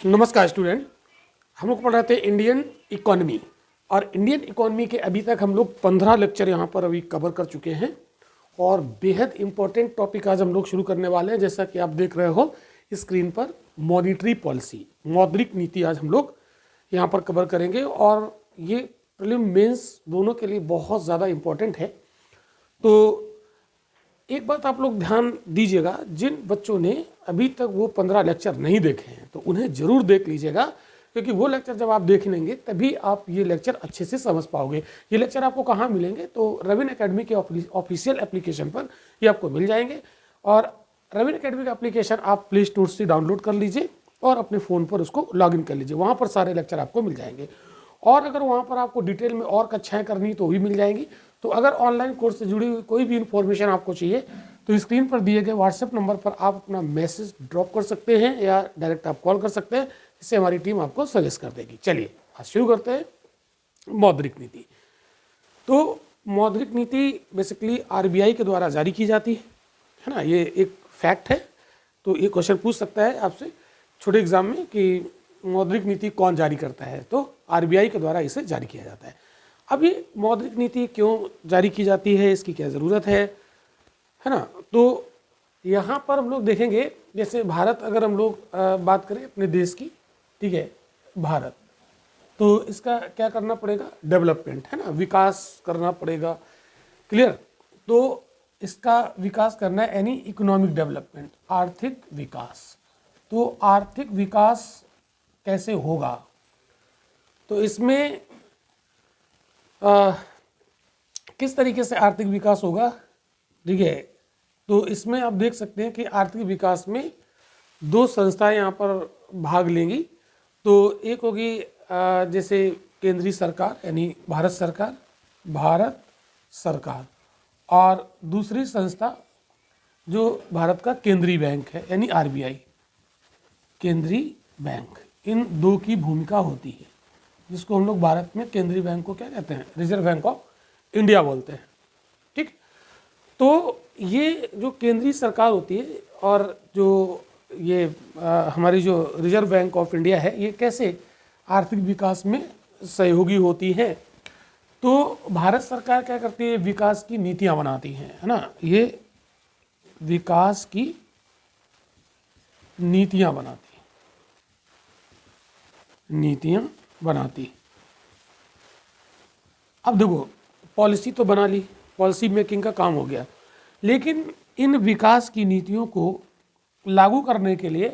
नमस्कार स्टूडेंट। हम लोग पढ़ रहे थे इंडियन इकोनॉमी और इंडियन इकोनॉमी के अभी तक हम लोग 15 लेक्चर यहाँ पर अभी कवर कर चुके हैं और बेहद इंपॉर्टेंट टॉपिक आज हम लोग शुरू करने वाले हैं। जैसा कि आप देख रहे हो स्क्रीन पर, मॉनिटरी पॉलिसी, मौद्रिक नीति आज हम लोग यहाँ पर कवर करेंगे और ये प्रीलिम मेंस दोनों के लिए बहुत ज़्यादा इम्पोर्टेंट है। तो एक बात आप लोग ध्यान दीजिएगा, जिन बच्चों ने अभी तक वो 15 लेक्चर नहीं देखे हैं तो उन्हें ज़रूर देख लीजिएगा, क्योंकि वो लेक्चर जब आप देख लेंगे तभी आप ये लेक्चर अच्छे से समझ पाओगे। ये लेक्चर आपको कहाँ मिलेंगे? तो रवीन एकेडमी के ऑफिशियल एप्लीकेशन पर ये आपको मिल जाएंगे। और रवीन एकेडमी का एप्लीकेशन आप प्ले स्टोर से डाउनलोड कर लीजिए और अपने फ़ोन पर उसको लॉगिन कर लीजिए। वहाँ पर सारे लेक्चर आपको मिल जाएंगे और अगर वहाँ पर आपको डिटेल में और कक्षाएँ करनी तो भी मिल जाएंगी। तो अगर ऑनलाइन कोर्स से जुड़ी हुई कोई भी इन्फॉर्मेशन आपको चाहिए तो स्क्रीन पर दिए गए व्हाट्सएप नंबर पर आप अपना मैसेज ड्रॉप कर सकते हैं या डायरेक्ट आप कॉल कर सकते हैं। इससे हमारी टीम आपको सजेस्ट कर देगी। चलिए आज शुरू करते हैं मौद्रिक नीति। तो मौद्रिक नीति बेसिकली आरबीआई के द्वारा जारी की जाती है ना, ये एक फैक्ट है। तो ये क्वेश्चन पूछ सकता है आपसे छोटे एग्जाम में कि मौद्रिक नीति कौन जारी करता है, तो आरबीआई के द्वारा इसे जारी किया जाता है। अब ये मौद्रिक नीति क्यों जारी की जाती है, इसकी क्या ज़रूरत है ना। तो यहाँ पर हम लोग देखेंगे, जैसे भारत अगर हम लोग बात करें अपने देश की, ठीक है, भारत, तो इसका क्या करना पड़ेगा? डेवलपमेंट, है ना, विकास करना पड़ेगा। क्लियर? तो इसका विकास करना है, यानी इकोनॉमिक डेवलपमेंट, आर्थिक विकास। तो आर्थिक विकास कैसे होगा? तो इसमें किस तरीके से आर्थिक विकास होगा, ठीक है। तो इसमें आप देख सकते हैं कि आर्थिक विकास में दो संस्थाएं यहाँ पर भाग लेंगी। तो एक होगी जैसे केंद्रीय सरकार यानी भारत सरकार, और दूसरी संस्था जो भारत का केंद्रीय बैंक है यानी आरबीआई, केंद्रीय बैंक। इन दो की भूमिका होती है, जिसको हम लोग भारत में केंद्रीय बैंक को क्या कहते हैं? रिजर्व बैंक ऑफ इंडिया बोलते हैं, ठीक। तो ये जो केंद्रीय सरकार होती है और जो ये हमारी जो रिजर्व बैंक ऑफ इंडिया है, ये कैसे आर्थिक विकास में सहयोगी होती है? तो भारत सरकार क्या करती है? विकास की नीतियां बनाती है ना। ये विकास की नीतियां बनाती। अब देखो, पॉलिसी तो बना ली, पॉलिसी मेकिंग का काम हो गया, लेकिन इन विकास की नीतियों को लागू करने के लिए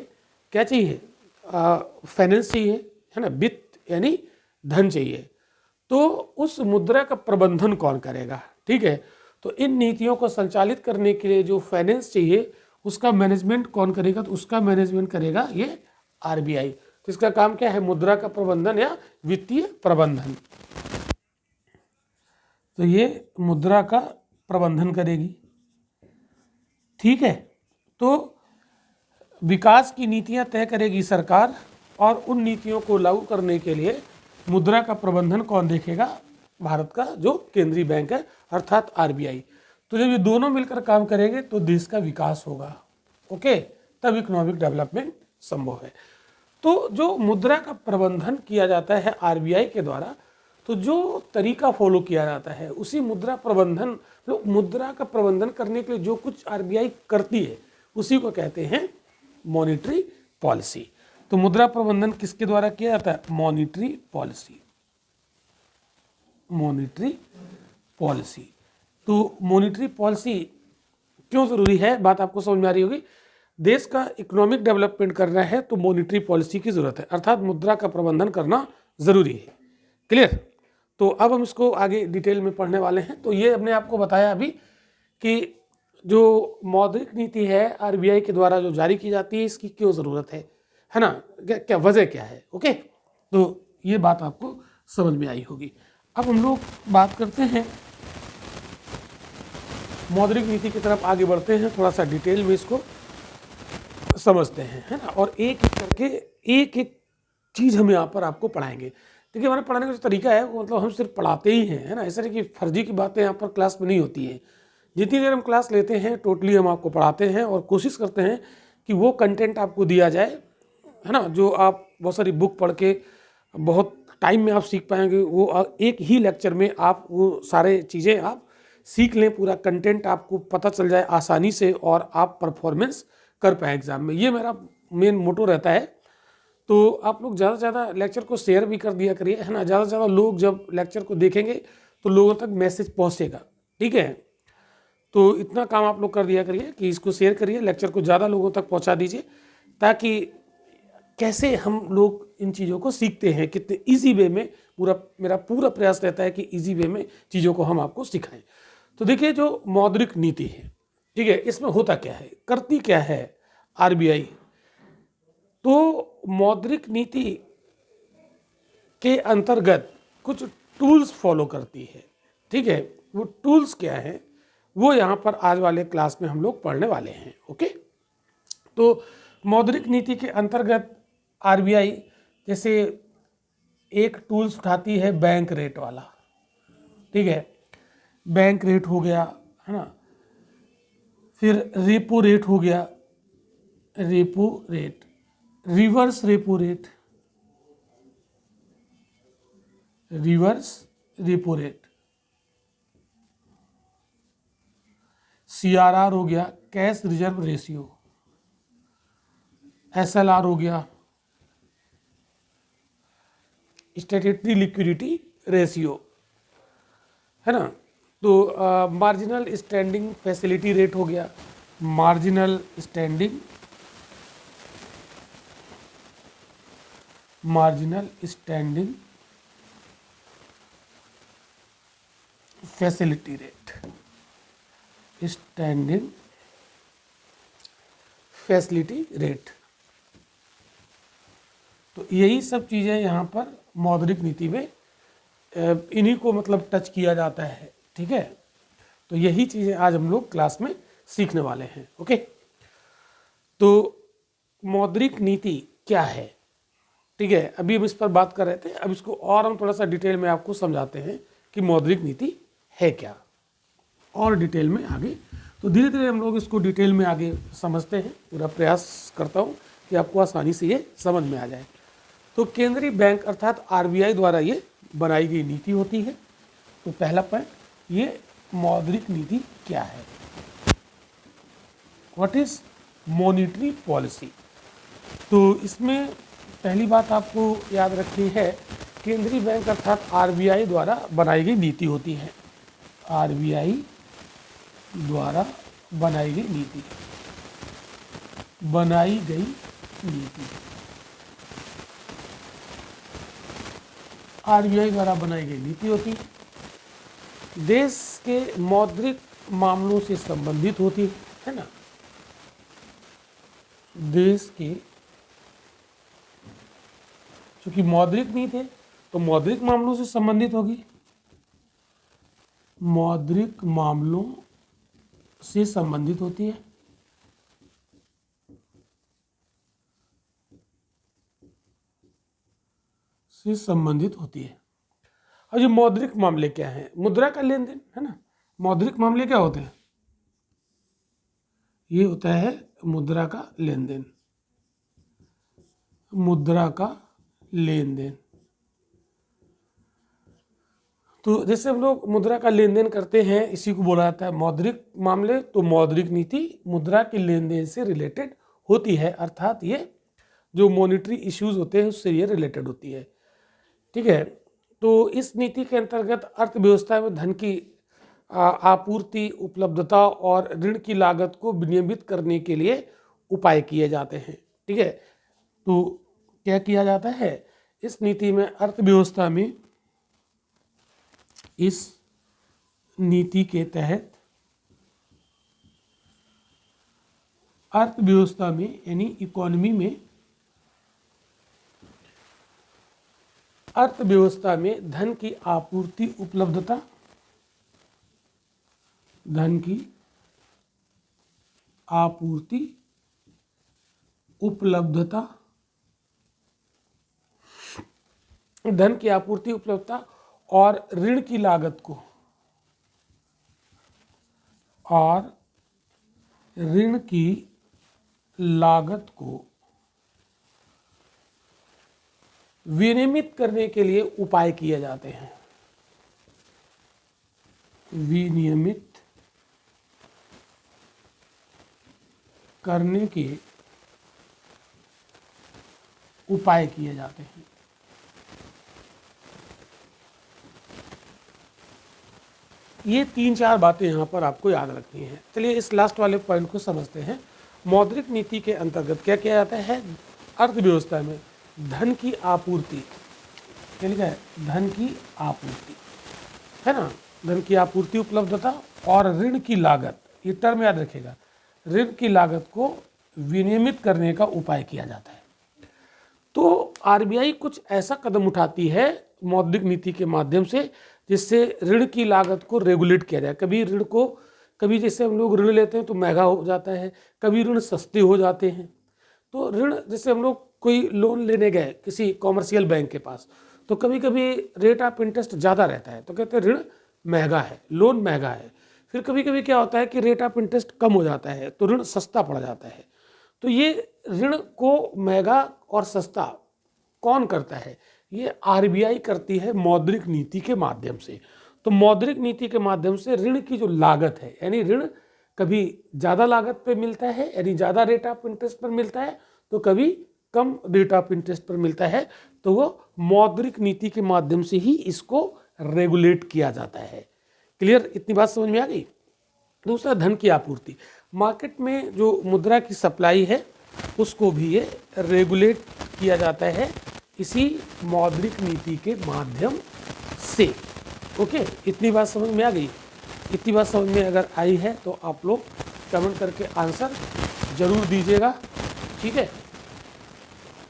क्या चाहिए? फाइनेंस चाहिए, है ना, वित्त यानी धन चाहिए। तो उस मुद्रा का प्रबंधन कौन करेगा? ठीक है। तो इन नीतियों को संचालित करने के लिए जो फाइनेंस चाहिए उसका मैनेजमेंट कौन करेगा? तो उसका मैनेजमेंट करेगा ये आरबीआई। तो इसका काम क्या है? मुद्रा का प्रबंधन या वित्तीय प्रबंधन। तो ये मुद्रा का प्रबंधन करेगी, ठीक है। तो विकास की नीतियां तय करेगी सरकार और उन नीतियों को लागू करने के लिए मुद्रा का प्रबंधन कौन देखेगा? भारत का जो केंद्रीय बैंक है अर्थात आरबीआई। तो जब ये दोनों मिलकर काम करेंगे तो देश का विकास होगा, ओके, तब इकोनॉमिक डेवलपमेंट संभव है। तो जो मुद्रा का प्रबंधन किया जाता है आरबीआई के द्वारा, तो जो तरीका फॉलो किया जाता है उसी मुद्रा का प्रबंधन करने के लिए जो कुछ आरबीआई करती है उसी को कहते हैं मॉनिटरी पॉलिसी। तो मुद्रा प्रबंधन किसके द्वारा किया जाता है? Monetary policy. तो मॉनिटरी पॉलिसी क्यों जरूरी है, बात आपको समझ में आ रही होगी। देश का इकोनॉमिक डेवलपमेंट करना है तो मॉनिटरी पॉलिसी की जरूरत है, अर्थात मुद्रा का प्रबंधन करना जरूरी है। क्लियर? तो अब हम इसको आगे डिटेल में पढ़ने वाले हैं। तो ये हमने आपको बताया अभी कि जो मौद्रिक नीति है आरबीआई के द्वारा जो जारी की जाती है, इसकी क्यों ज़रूरत है ना, क्या वजह क्या है, ओके। तो ये बात आपको समझ में आई होगी। अब हम लोग बात करते हैं मौद्रिक नीति की तरफ, आगे बढ़ते हैं, थोड़ा सा डिटेल में इसको समझते हैं, है ना। और एक एक करके एक एक चीज़ हम यहाँ पर आपको पढ़ाएंगे। देखिए, हमारे पढ़ाने का जो तरीका है वो मतलब हम सिर्फ पढ़ाते ही हैं, है ना। ऐसा नहीं कि फर्जी की बातें यहाँ पर क्लास में नहीं होती हैं। जितनी देर हम क्लास लेते हैं टोटली हम आपको पढ़ाते हैं और कोशिश करते हैं कि वो कंटेंट आपको दिया जाए है ना, जो आप बहुत सारी बुक पढ़ के बहुत टाइम में आप सीख पाएंगे, वो एक ही लेक्चर में आप वो सारे चीज़ें आप सीख लें, पूरा कंटेंट आपको पता चल जाए आसानी से और आप परफॉर्मेंस कर पाए एग्ज़ाम में। ये मेरा मेन मोटो रहता है। तो आप लोग ज़्यादा से ज़्यादा लेक्चर को शेयर भी कर दिया करिए, है ना। ज़्यादा से ज़्यादा लोग जब लेक्चर को देखेंगे तो लोगों तक मैसेज पहुँचेगा, ठीक है। तो इतना काम आप लोग कर दिया करिए कि इसको शेयर करिए, लेक्चर को ज़्यादा लोगों तक पहुँचा दीजिए, ताकि कैसे हम लोग इन चीज़ों को सीखते हैं, कितने इजी वे में, मेरा पूरा प्रयास रहता है कि इजी वे में चीज़ों को हम आपको सिखाएं। तो देखिए, जो मौद्रिक नीति है, ठीक है, इसमें होता क्या है, करती क्या है आरबीआई। तो मौद्रिक नीति के अंतर्गत कुछ टूल्स फॉलो करती है, ठीक है। वो टूल्स क्या है, वो यहाँ पर आज वाले क्लास में हम लोग पढ़ने वाले हैं, ओके। तो मौद्रिक नीति के अंतर्गत आरबीआई जैसे एक टूल्स उठाती है बैंक रेट वाला, ठीक है। बैंक रेट हो गया, है ना। फिर रेपो रेट हो गया, repo rate, reverse repo rate, reverse repo rate, CRR हो गया, कैश रिजर्व रेशियो, एसएलआर हो गया, स्टैट्यूटरी लिक्विडिटी रेशियो, है ना। तो मार्जिनल स्टैंडिंग फैसिलिटी रेट हो गया, marginal standing, marginal standing facility rate, standing facility rate. तो यही सब चीज़ें यहाँ पर मौद्रिक नीति में इन्हीं को मतलब टच किया जाता है, ठीक है। तो यही चीज़ें आज हम लोग क्लास में सीखने वाले हैं, ओके। तो मौद्रिक नीति क्या है, ठीक है, अभी हम इस पर बात कर रहे थे। अब इसको और हम थोड़ा सा डिटेल में आपको समझाते हैं कि मौद्रिक नीति है क्या, और डिटेल में आगे। तो धीरे धीरे हम लोग इसको डिटेल में आगे समझते हैं, पूरा प्रयास करता हूँ कि आपको आसानी से ये समझ में आ जाए। तो केंद्रीय बैंक अर्थात आरबीआई द्वारा ये बनाई गई नीति होती है। तो पहला पॉइंट, ये मौद्रिक नीति क्या है, व्हाट इज मॉनेटरी पॉलिसी। तो इसमें पहली बात आपको याद रखनी है, केंद्रीय बैंक अर्थात आरबीआई द्वारा बनाई गई नीति होती है, आरबीआई द्वारा बनाई गई नीति, बनाई गई नीति, आरबीआई द्वारा बनाई गई नीति होती है, देश के मौद्रिक मामलों से संबंधित होती है ना, देश के, क्योंकि मौद्रिक नीति है तो मौद्रिक मामलों से संबंधित होगी, मौद्रिक मामलों से संबंधित होती है। से संबंधित होती है। और ये मौद्रिक मामले क्या हैं, मुद्रा का लेन देन, है ना। मौद्रिक मामले क्या होते हैं, ये होता है मुद्रा का लेन देन, मुद्रा का लेन देन। तो जैसे हम लोग मुद्रा का लेन देन करते हैं, इसी को बोला जाता है मौद्रिक मामले। तो मौद्रिक नीति मुद्रा के लेन देन से रिलेटेड होती है, अर्थात ये जो मॉनेटरी इश्यूज होते हैं उससे ये रिलेटेड होती है, ठीक है। तो इस नीति के अंतर्गत अर्थव्यवस्था में धन की आपूर्ति, उपलब्धता और ऋण की लागत को विनियमित करने के लिए उपाय किए जाते हैं, ठीक है। तो क्या किया जाता है इस नीति में, अर्थव्यवस्था में, इस नीति के तहत अर्थव्यवस्था में यानी इकोनॉमी में, अर्थव्यवस्था में धन की आपूर्ति, उपलब्धता, धन की आपूर्ति, उपलब्धता, धन की आपूर्ति, उपलब्धता और ऋण की लागत को, और ऋण की लागत को विनियमित करने के लिए उपाय किए जाते हैं। विनियमित करने के उपाय किए जाते हैं। ये 3-4 बातें यहाँ पर आपको याद रखनी है। चलिए इस लास्ट वाले पॉइंट को समझते हैं। मौद्रिक नीति के अंतर्गत क्या किया जाता है? अर्थव्यवस्था में धन की आपूर्ति, क्या लिखा है? धन की आपूर्ति, है ना, धन की आपूर्ति, उपलब्धता और ऋण की लागत, ये टर्म याद रखिएगा, ऋण की लागत को विनियमित करने का उपाय किया जाता है। तो आरबीआई कुछ ऐसा कदम उठाती है मौद्रिक नीति के माध्यम से जिससे ऋण की लागत को रेगुलेट किया जाए। कभी जैसे हम लोग ऋण लेते हैं तो महंगा हो जाता है, कभी ऋण सस्ते हो जाते हैं। तो ऋण, जैसे हम लोग कोई लोन लेने गए किसी कॉमर्शियल बैंक के पास, तो कभी कभी रेट ऑफ इंटरेस्ट ज़्यादा रहता है तो कहते हैं ऋण महंगा है, लोन महंगा है। फिर कभी कभी क्या होता है कि रेट ऑफ इंटरेस्ट कम हो जाता है तो ऋण सस्ता पड़ जाता है। तो ये ऋण को महंगा और सस्ता कौन करता है? ये आरबीआई करती है मौद्रिक नीति के माध्यम से। तो मौद्रिक नीति के माध्यम से ऋण की जो लागत है, यानी ऋण कभी ज़्यादा लागत पे मिलता है, यानी ज़्यादा रेट ऑफ इंटरेस्ट पर मिलता है, तो कभी कम रेट ऑफ इंटरेस्ट पर मिलता है, तो वो मौद्रिक नीति के माध्यम से ही इसको रेगुलेट किया जाता है। क्लियर? इतनी बात समझ में आ गई। दूसरा, धन की आपूर्ति। मार्केट में जो मुद्रा की सप्लाई है उसको भी ये रेगुलेट किया जाता है इसी मौद्रिक नीति के माध्यम से। ओके, इतनी बात समझ में आ गई। इतनी बात समझ में अगर आई है तो आप लोग कमेंट करके आंसर जरूर दीजिएगा, ठीक है।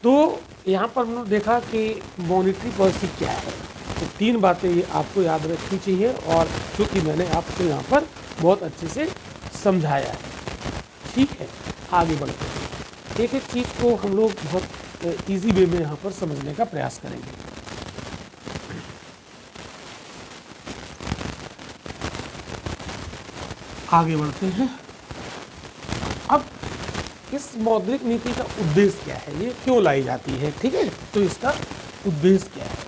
तो यहाँ पर हमने देखा कि मॉनेटरी पॉलिसी क्या है, तो 3 बातें ये आपको याद रखनी चाहिए और क्योंकि मैंने आपको यहाँ पर बहुत अच्छे से समझाया है, ठीक है। आगे बढ़ते हैं, एक एक चीज़ को हम लोग बहुत इजी वे में यहाँ पर समझने का प्रयास करेंगे। आगे बढ़ते हैं। अब इस मौद्रिक नीति का उद्देश्य क्या है, ये क्यों लाई जाती है, ठीक है। तो इसका उद्देश्य क्या है?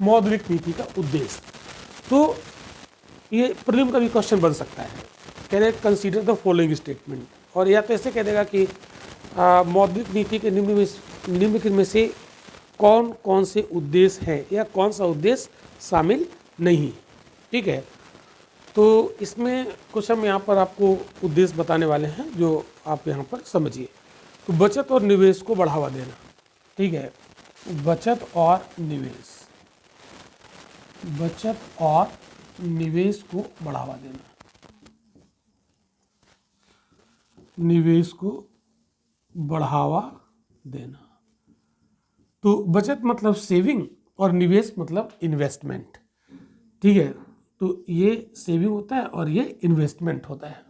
मौद्रिक नीति का उद्देश्य, तो ये प्रीलिम का भी क्वेश्चन बन सकता है। कह रहे कंसीडर द फॉलोइंग स्टेटमेंट, और या तो ऐसे कह देगा कि मौद्रिक नीति के निम्नलिखित में से कौन कौन से उद्देश्य हैं या कौन सा उद्देश्य शामिल नहीं, ठीक है। तो इसमें कुछ हम यहाँ पर आपको उद्देश्य बताने वाले हैं जो आप यहाँ पर समझिए। तो बचत और निवेश को बढ़ावा देना, ठीक है। बचत और निवेश, बचत और निवेश को बढ़ावा देना, निवेश को बढ़ावा देना। तो बचत मतलब सेविंग और निवेश मतलब इन्वेस्टमेंट, ठीक है। तो ये सेविंग होता है और ये इन्वेस्टमेंट होता है,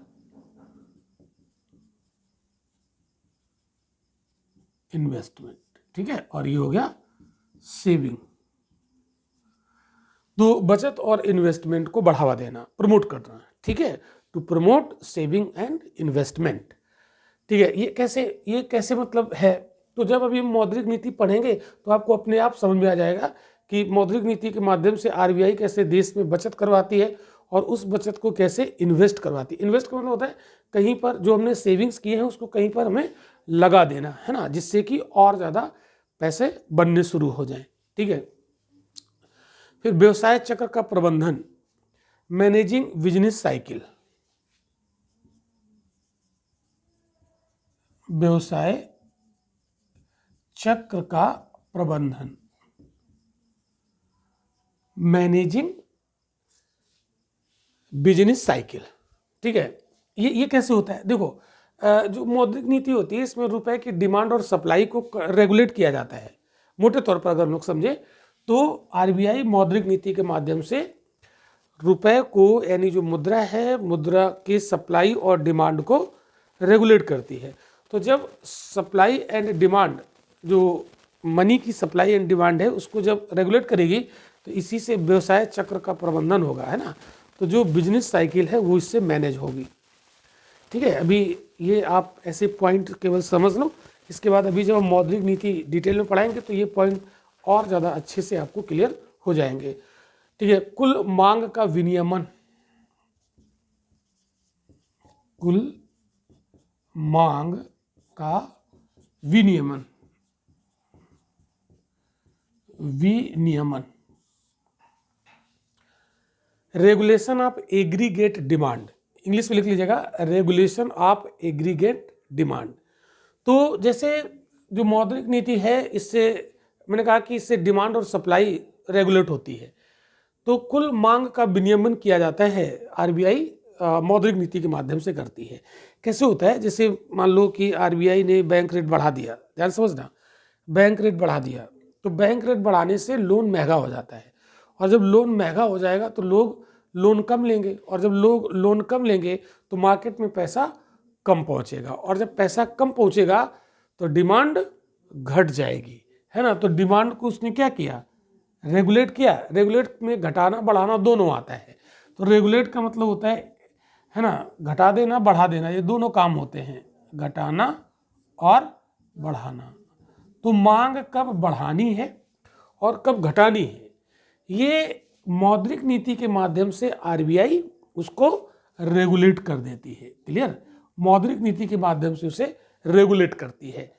इन्वेस्टमेंट, ठीक है। और ये हो गया सेविंग। तो बचत और इन्वेस्टमेंट को बढ़ावा देना, प्रमोट करना, ठीक है। To promote saving and investment, ठीक है। ये कैसे मतलब है? तो जब अभी हम मौद्रिक नीति पढ़ेंगे तो आपको अपने आप समझ में आ जाएगा कि मौद्रिक नीति के माध्यम से आरबीआई कैसे देश में बचत करवाती है और उस बचत को कैसे इन्वेस्ट करवाती है। इन्वेस्ट का मतलब होता है कहीं पर जो हमने सेविंग्स किए हैं उसको कहीं पर हमें लगा देना, है ना, जिससे कि और ज़्यादा पैसे बनने शुरू हो जाएं, ठीक है। फिर व्यवसाय चक्र का प्रबंधन, मैनेजिंग बिजनेस साइकिल, व्यवसाय चक्र का प्रबंधन, मैनेजिंग बिजनेस साइकिल, ठीक है। ये कैसे होता है? देखो, जो मौद्रिक नीति होती है इसमें रुपए की डिमांड और सप्लाई को रेगुलेट किया जाता है। मोटे तौर पर अगर हम लोग समझे तो आरबीआई मौद्रिक नीति के माध्यम से रुपए को, यानी जो मुद्रा है, मुद्रा की सप्लाई और डिमांड को रेगुलेट करती है। तो जब सप्लाई एंड डिमांड, जो मनी की सप्लाई एंड डिमांड है, उसको जब रेगुलेट करेगी तो इसी से व्यवसाय चक्र का प्रबंधन होगा, है ना। तो जो बिजनेस साइकिल है वो इससे मैनेज होगी, ठीक है, अभी ये आप ऐसे पॉइंट केवल समझ लो, इसके बाद अभी जब हम मौद्रिक नीति डिटेल में पढ़ाएंगे तो ये पॉइंट और ज़्यादा अच्छे से आपको क्लियर हो जाएंगे। ठीक है, कुल मांग का विनियमन, कुल मांग का विनियमन, विनियमन, regulation of aggregate demand, English में लिख लीजिएगा, रेगुलेशन ऑफ एग्रीगेट डिमांड। तो जैसे जो मौद्रिक नीति है, इससे मैंने कहा कि इससे डिमांड और सप्लाई रेगुलेट होती है, तो कुल मांग का विनियमन किया जाता है, आरबीआई मौद्रिक नीति के माध्यम से करती है। कैसे होता है, जैसे मान लो कि आरबीआई ने बैंक रेट बढ़ा दिया, ध्यान समझना, बैंक रेट बढ़ा दिया, तो बैंक रेट बढ़ाने से लोन महंगा हो जाता है, और जब लोन महंगा हो जाएगा तो लोग लोन कम लेंगे, और जब लोग लोन कम लेंगे तो मार्केट में पैसा कम पहुंचेगा, और जब पैसा कम पहुंचेगा तो डिमांड घट जाएगी, है ना। तो डिमांड को उसने क्या किया, रेगुलेट किया। रेगुलेट में घटाना बढ़ाना दोनों आता है। तो रेगुलेट का मतलब होता है ना, घटा देना बढ़ा देना, ये दोनों काम होते हैं, घटाना और बढ़ाना। तो मांग कब बढ़ानी है और कब घटानी है, ये मौद्रिक नीति के माध्यम से आरबीआई उसको रेगुलेट कर देती है। क्लियर, मौद्रिक नीति के माध्यम से उसे रेगुलेट करती है।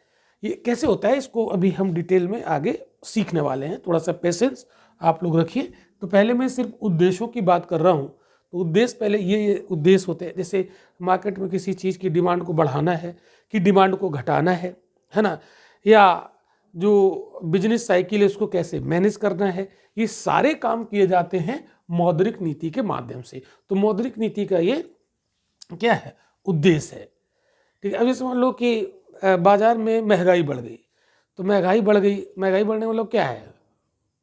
ये कैसे होता है, इसको अभी हम डिटेल में आगे सीखने वाले हैं, थोड़ा सा पेशेंस आप लोग रखिए। तो पहले मैं सिर्फ उद्देश्यों की बात कर रहा हूँ। तो उद्देश्य, पहले ये उद्देश्य होते हैं, जैसे मार्केट में किसी चीज़ की डिमांड को बढ़ाना है कि डिमांड को घटाना है ना, या जो बिजनेस साइकिल है उसको कैसे मैनेज करना है, ये सारे काम किए जाते हैं मौद्रिक नीति के माध्यम से। तो मौद्रिक नीति का ये क्या है, उद्देश्य है। ठीक है, अब जैसे मान लो कि बाजार में महंगाई बढ़ गई, तो महंगाई बढ़ गई, महंगाई बढ़ने मतलब क्या है,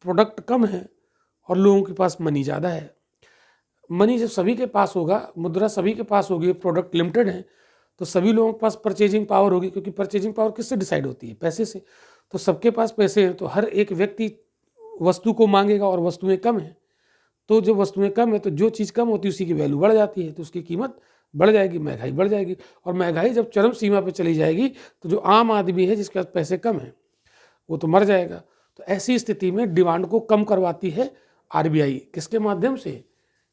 प्रोडक्ट कम है और लोगों के पास मनी ज़्यादा है। मनी जब सभी के पास होगा, मुद्रा सभी के पास होगी, प्रोडक्ट लिमिटेड है, तो सभी लोगों के पास परचेजिंग पावर होगी, क्योंकि परचेजिंग पावर किससे डिसाइड होती है, पैसे से। तो सबके पास पैसे हैं, तो हर एक व्यक्ति वस्तु को मांगेगा, और वस्तुएं कम हैं, तो जो वस्तुएं कम है तो जो चीज़ कम होती है उसी की वैल्यू बढ़ जाती है, तो उसकी कीमत बढ़ जाएगी, महंगाई बढ़ जाएगी। और महंगाई जब चरम सीमा पर चली जाएगी तो जो आम आदमी है जिसके पास पैसे कम हैं वो तो मर जाएगा। तो ऐसी स्थिति में डिमांड को कम करवाती है आरबीआई, किसके माध्यम से,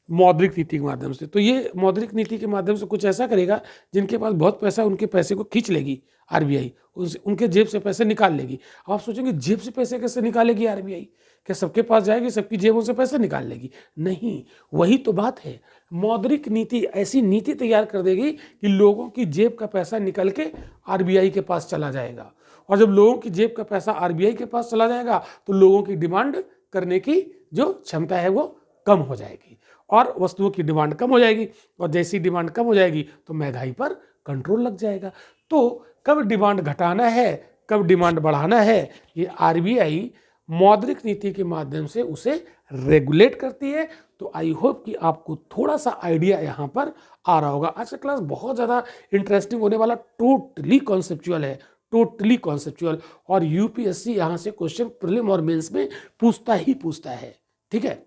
मौद्रिक नीति के माध्यम से। तो ये मौद्रिक नीति के माध्यम से कुछ ऐसा करेगा, जिनके पास बहुत पैसा उनके पैसे को खींच लेगी आरबीआई, उनके जेब से पैसे निकाल लेगी। अब आप सोचेंगे जेब से पैसे कैसे निकालेगी आरबीआई, क्या सबके पास जाएगी, सबकी जेबों से पैसे निकाल लेगी? नहीं, वही तो बात है। मौद्रिक नीति ऐसी नीति तैयार कर देगी कि लोगों की जेब का पैसा निकल के आरबीआई के पास चला जाएगा, और जब लोगों की जेब का पैसा आरबीआई के पास चला जाएगा तो लोगों की डिमांड करने की जो क्षमता है वो कम हो जाएगी, और वस्तुओं की डिमांड कम हो जाएगी, और जैसी डिमांड कम हो जाएगी तो महंगाई पर कंट्रोल लग जाएगा। तो कब डिमांड घटाना है, कब डिमांड बढ़ाना है, ये आरबीआई मौद्रिक नीति के माध्यम से उसे रेगुलेट करती है। तो आई होप कि आपको थोड़ा सा आइडिया यहाँ पर आ रहा होगा। आज का क्लास बहुत ज़्यादा इंटरेस्टिंग होने वाला, टोटली कॉन्सेप्चुअल है, टोटली कॉन्सेप्चुअल, और यूपीएससी यहाँ से क्वेश्चन प्रीलिम और मेंस में पूछता ही पूछता है। ठीक है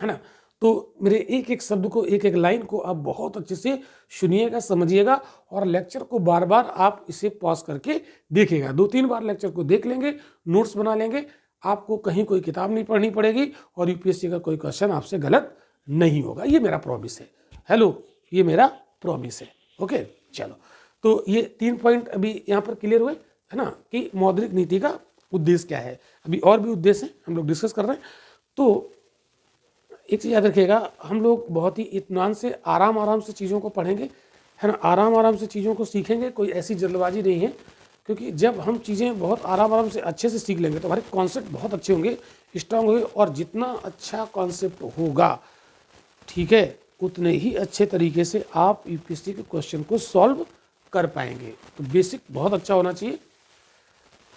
ना। तो मेरे एक एक शब्द को, एक एक लाइन को आप बहुत अच्छे से सुनिएगा, समझिएगा, और लेक्चर को बार बार आप इसे पॉज करके देखिएगा। 2-3 बार लेक्चर को देख लेंगे, नोट्स बना लेंगे, आपको कहीं कोई किताब नहीं पढ़नी पड़ेगी, और यूपीएससी का कोई क्वेश्चन आपसे गलत नहीं होगा। ये मेरा प्रॉमिस है। हेलो, ये मेरा प्रॉमिस है। ओके, चलो, तो ये 3 पॉइंट अभी यहाँ पर क्लियर हुए, है ना, कि मौद्रिक नीति का उद्देश्य क्या है। अभी और भी उद्देश्य है, हम लोग डिस्कस कर रहे हैं। तो एक चीज़ याद रखिएगा, हम लोग बहुत ही इत्मीनान से, आराम से चीज़ों को पढ़ेंगे, है ना, आराम से चीज़ों को सीखेंगे, कोई ऐसी जल्दबाजी नहीं है। क्योंकि जब हम चीज़ें बहुत आराम से अच्छे से सीख लेंगे तो हमारे कॉन्सेप्ट बहुत अच्छे होंगे, स्ट्रांग होंगे, और जितना अच्छा कॉन्सेप्ट होगा, ठीक है, उतने ही अच्छे तरीके से आप यूपीएससी के क्वेश्चन को सॉल्व कर पाएंगे। तो बेसिक बहुत अच्छा होना चाहिए,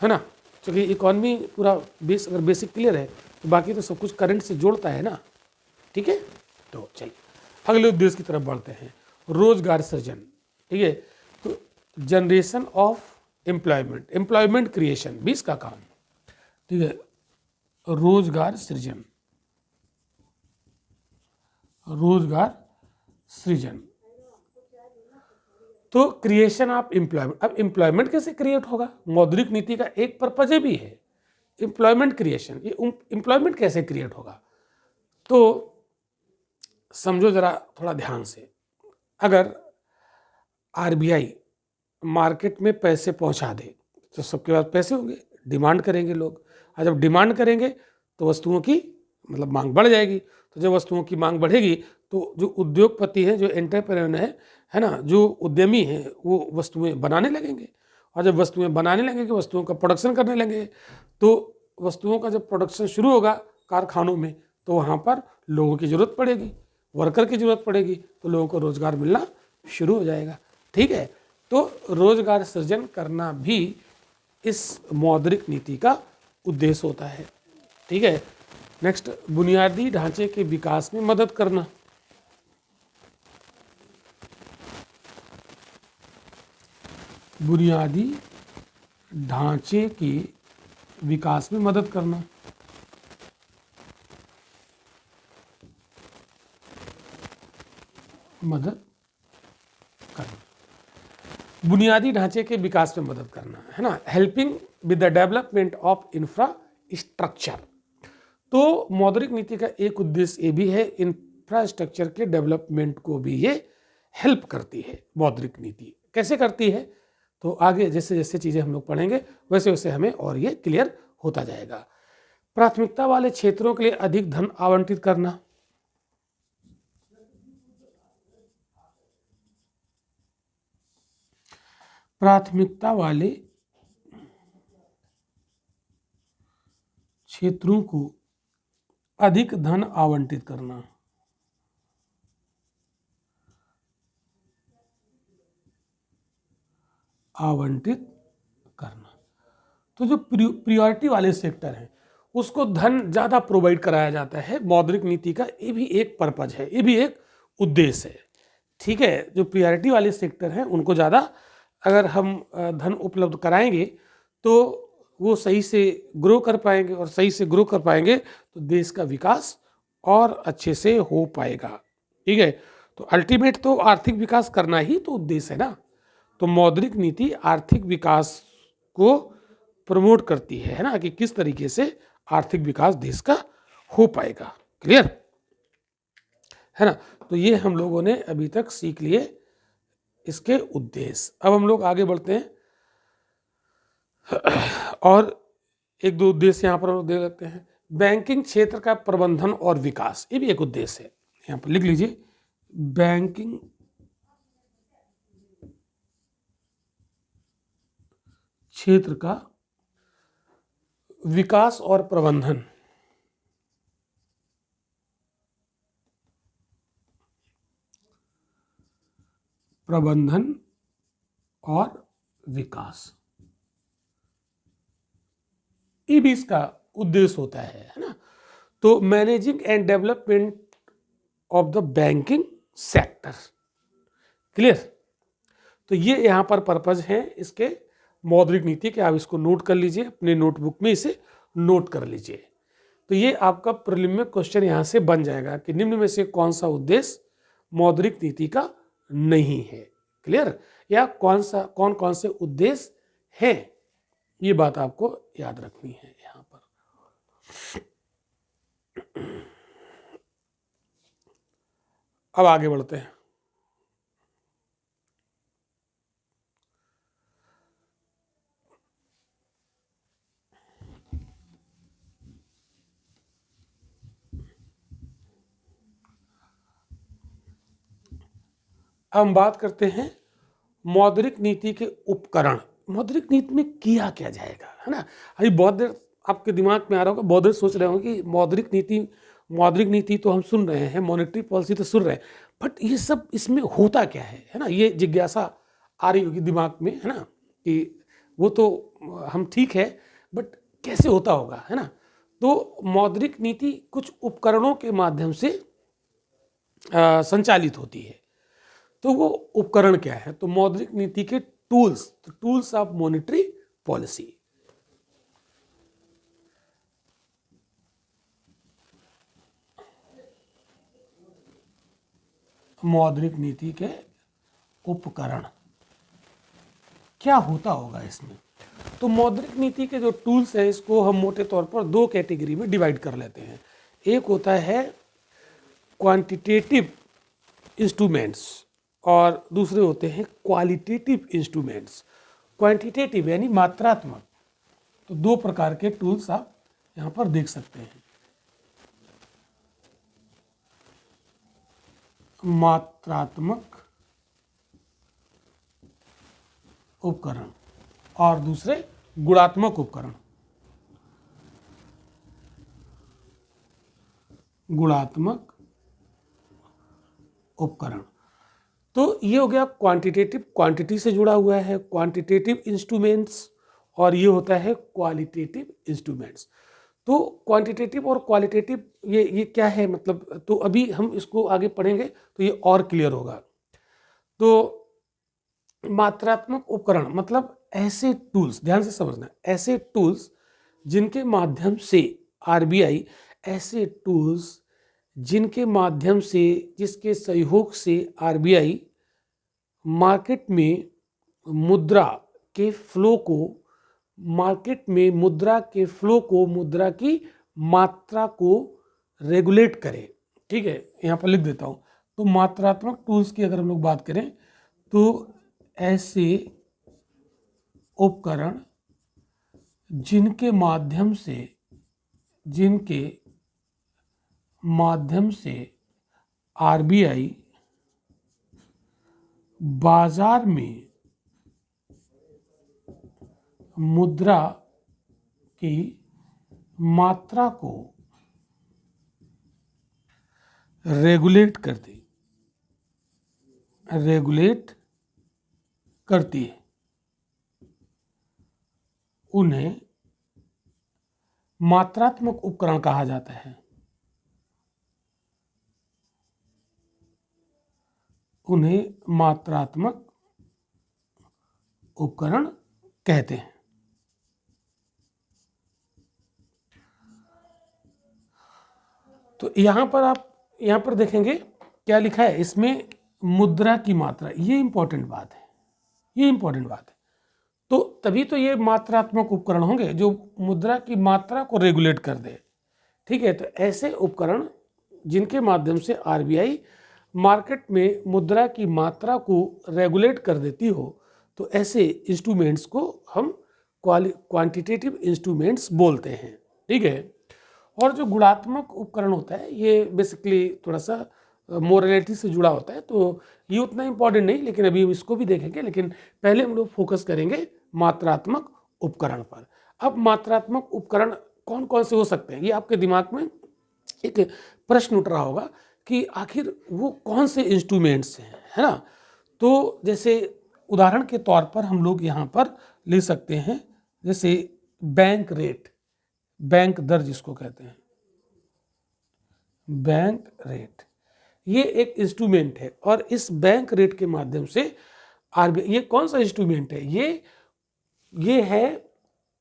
है ना, क्योंकि इकॉनमी पूरा बेस, अगर बेसिक क्लियर है तो बाकी तो सब कुछ करंट से जोड़ता है ना। ठीक है, तो चलिए अगले उद्देश्य की तरफ बढ़ते हैं, रोजगार सृजन। ठीक है, तो generation of employment, employment creation भी इसका काम। ठीक है, रोजगार सृजन, रोजगार सृजन। तो क्रिएशन ऑफ एम्प्लॉयमेंट, अब एम्प्लॉयमेंट कैसे क्रिएट होगा? मौद्रिक नीति का एक पर्पज भी है एम्प्लॉयमेंट क्रिएशन। ये एम्प्लॉयमेंट कैसे क्रिएट होगा? तो समझो जरा थोड़ा ध्यान से। अगर आरबीआई मार्केट में पैसे पहुंचा दे तो सबके पास पैसे होंगे, डिमांड करेंगे लोग, और जब डिमांड करेंगे तो वस्तुओं की मतलब मांग बढ़ जाएगी। तो जब वस्तुओं की मांग बढ़ेगी तो जो उद्योगपति हैं, जो एंटरप्रेन्योर है ना, जो उद्यमी हैं, वो वस्तुएं बनाने लगेंगे, और जब वस्तुएं बनाने लगेंगे, वस्तुओं का प्रोडक्शन करने लगेंगे, तो वस्तुओं का जब प्रोडक्शन शुरू होगा कारखानों में, तो वहाँ पर लोगों की ज़रूरत पड़ेगी, वर्कर की ज़रूरत पड़ेगी, तो लोगों को रोज़गार मिलना शुरू हो जाएगा। ठीक है, तो रोजगार सृजन करना भी इस मौद्रिक नीति का उद्देश्य होता है। ठीक है, नेक्स्ट, बुनियादी ढांचे के विकास में मदद करना। बुनियादी ढांचे के विकास में मदद करना। मदद करना, बुनियादी ढांचे के विकास में मदद करना, है ना, helping with the development of infrastructure. तो मौद्रिक नीति का एक उद्देश्य ये भी है, इंफ्रास्ट्रक्चर के डेवलपमेंट को भी ये हेल्प करती है। मौद्रिक नीति कैसे करती है? तो आगे जैसे जैसे चीज़ें हम लोग पढ़ेंगे वैसे वैसे हमें और ये क्लियर होता जाएगा। प्राथमिकता वाले क्षेत्रों के लिए अधिक धन आवंटित करना। प्राथमिकता वाले क्षेत्रों को अधिक धन आवंटित करना। आवंटित करना, तो जो प्रियोरिटी वाले सेक्टर हैं उसको धन ज़्यादा प्रोवाइड कराया जाता है। मौद्रिक नीति का ये भी एक पर्पज है, ये भी एक उद्देश्य है। ठीक है, जो प्रियोरिटी वाले सेक्टर हैं उनको ज़्यादा अगर हम धन उपलब्ध कराएंगे तो वो सही से ग्रो कर पाएंगे, और सही से ग्रो कर पाएंगे तो देश का विकास और अच्छे से हो पाएगा। ठीक है, तो अल्टीमेट तो आर्थिक विकास करना ही तो उद्देश्य है ना। तो मौद्रिक नीति आर्थिक विकास को प्रमोट करती है ना, कि किस तरीके से आर्थिक विकास देश का हो पाएगा। क्लियर है ना? तो ये हम लोगों ने अभी तक सीख लिए इसके उद्देश्य। अब हम लोग आगे बढ़ते हैं और एक दो उद्देश्य यहाँ पर हम देख लेते हैं। बैंकिंग क्षेत्र का प्रबंधन और विकास, ये भी एक उद्देश्य है, यहाँ पर लिख लीजिए, बैंकिंग क्षेत्र का विकास और प्रबंधन। प्रबंधन और विकास, ये भी इसका उद्देश्य होता है ना। तो managing and development of the banking sector. Clear? तो ये यहाँ पर पर्पज है इसके मौद्रिक नीति के। आप इसको नोट कर लीजिए, अपने नोटबुक में इसे नोट कर लीजिए। तो ये आपका प्रीलिम में क्वेश्चन यहाँ से बन जाएगा कि निम्न में से कौन सा उद्देश्य मौद्रिक नीति का नहीं है। क्लियर? या कौन कौन से उद्देश्य हैं, ये बात आपको याद रखनी है यहाँ पर। अब आगे बढ़ते हैं। हम बात करते हैं मौद्रिक नीति के उपकरण। मौद्रिक नीति में किया क्या जाएगा, है ना? अभी बहुत देर आपके दिमाग में आ रहा होगा, बहुत देर सोच रहे होंगे कि मौद्रिक नीति तो हम सुन रहे हैं, मॉनेटरी पॉलिसी तो सुन रहे हैं, बट ये सब इसमें होता क्या है ना? ये जिज्ञासा आ रही होगी दिमाग में, है ना, कि वो तो हम ठीक है, बट कैसे होता होगा, है ना? तो मौद्रिक नीति कुछ उपकरणों के माध्यम से संचालित होती है। तो वो उपकरण क्या है? तो मौद्रिक नीति के टूल्स ऑफ मॉनेटरी पॉलिसी। मौद्रिक नीति के उपकरण, क्या होता होगा इसमें। तो मौद्रिक नीति के जो टूल्स हैं इसको हम मोटे तौर पर दो कैटेगरी में डिवाइड कर लेते हैं। एक होता है क्वांटिटेटिव इंस्ट्रूमेंट्स और दूसरे होते हैं क्वालिटेटिव इंस्ट्रूमेंट्स। क्वांटिटेटिव यानी मात्रात्मक, तो दो प्रकार के टूल्स आप यहाँ पर देख सकते हैं। मात्रात्मक उपकरण और दूसरे गुणात्मक उपकरण। गुणात्मक उपकरण, तो ये हो गया क्वांटिटेटिव, क्वांटिटी से जुड़ा हुआ है क्वांटिटेटिव इंस्ट्रूमेंट्स, और ये होता है क्वालिटेटिव इंस्ट्रूमेंट्स। तो क्वांटिटेटिव और क्वालिटेटिव ये क्या है मतलब, तो अभी हम इसको आगे पढ़ेंगे तो ये और क्लियर होगा। तो मात्रात्मक उपकरण मतलब ऐसे टूल्स, ध्यान से समझना, ऐसे टूल्स जिनके माध्यम से आरबीआई, ऐसे टूल्स जिनके माध्यम से, जिसके सहयोग से आरबीआई मार्केट में मुद्रा के फ्लो को, मार्केट में मुद्रा के फ्लो को, मुद्रा की मात्रा को रेगुलेट करे। ठीक है, यहाँ पर लिख देता हूँ। तो मात्रात्मक टूल्स की अगर हम लोग बात करें तो ऐसे उपकरण जिनके माध्यम से आरबीआई बाजार में मुद्रा की मात्रा को रेगुलेट करती है, उन्हें मात्रात्मक उपकरण कहा जाता है। उन्हें मात्रात्मक उपकरण कहते हैं। तो यहाँ पर देखेंगे क्या लिखा है इसमें, मुद्रा की मात्रा, ये इंपॉर्टेंट बात है, ये इंपॉर्टेंट बात है। तो तभी तो ये मात्रात्मक उपकरण होंगे जो मुद्रा की मात्रा को रेगुलेट कर दे। ठीक है, तो ऐसे उपकरण जिनके माध्यम से आरबीआई मार्केट में मुद्रा की मात्रा को रेगुलेट कर देती हो, तो ऐसे इंस्ट्रूमेंट्स को हम क्वांटिटेटिव इंस्ट्रूमेंट्स बोलते हैं। ठीक है, और जो गुणात्मक उपकरण होता है ये बेसिकली थोड़ा सा मोरालिटी से जुड़ा होता है, तो ये उतना इंपॉर्टेंट नहीं, लेकिन अभी हम इसको भी देखेंगे। लेकिन पहले हम लोग फोकस करेंगे मात्रात्मक उपकरण पर। अब मात्रात्मक उपकरण कौन कौन से हो सकते हैं, ये आपके दिमाग में एक प्रश्न उठ रहा होगा कि आखिर वो कौन से इंस्ट्रूमेंट्स हैं, है ना। तो जैसे उदाहरण के तौर पर हम लोग यहाँ पर ले सकते हैं, जैसे बैंक रेट, बैंक दर जिसको कहते हैं, बैंक रेट, ये एक इंस्ट्रूमेंट है। और इस बैंक रेट के माध्यम से आरबीआई, ये कौन सा इंस्ट्रूमेंट है, ये है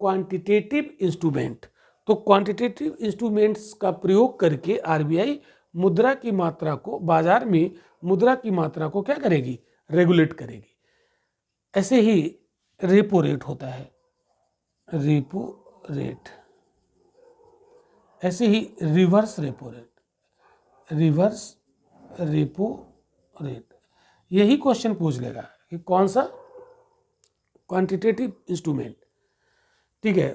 क्वांटिटेटिव इंस्ट्रूमेंट। तो क्वांटिटेटिव इंस्ट्रूमेंट्स का प्रयोग करके आरबीआई मुद्रा की मात्रा को, बाजार में मुद्रा की मात्रा को क्या करेगी, रेगुलेट करेगी। ऐसे ही रेपो रेट होता है, रेपो रेट, ऐसे ही reverse repo rate, reverse repo rate. यही क्वेश्चन पूछ लेगा कि कौन सा क्वांटिटेटिव इंस्ट्रूमेंट। ठीक है,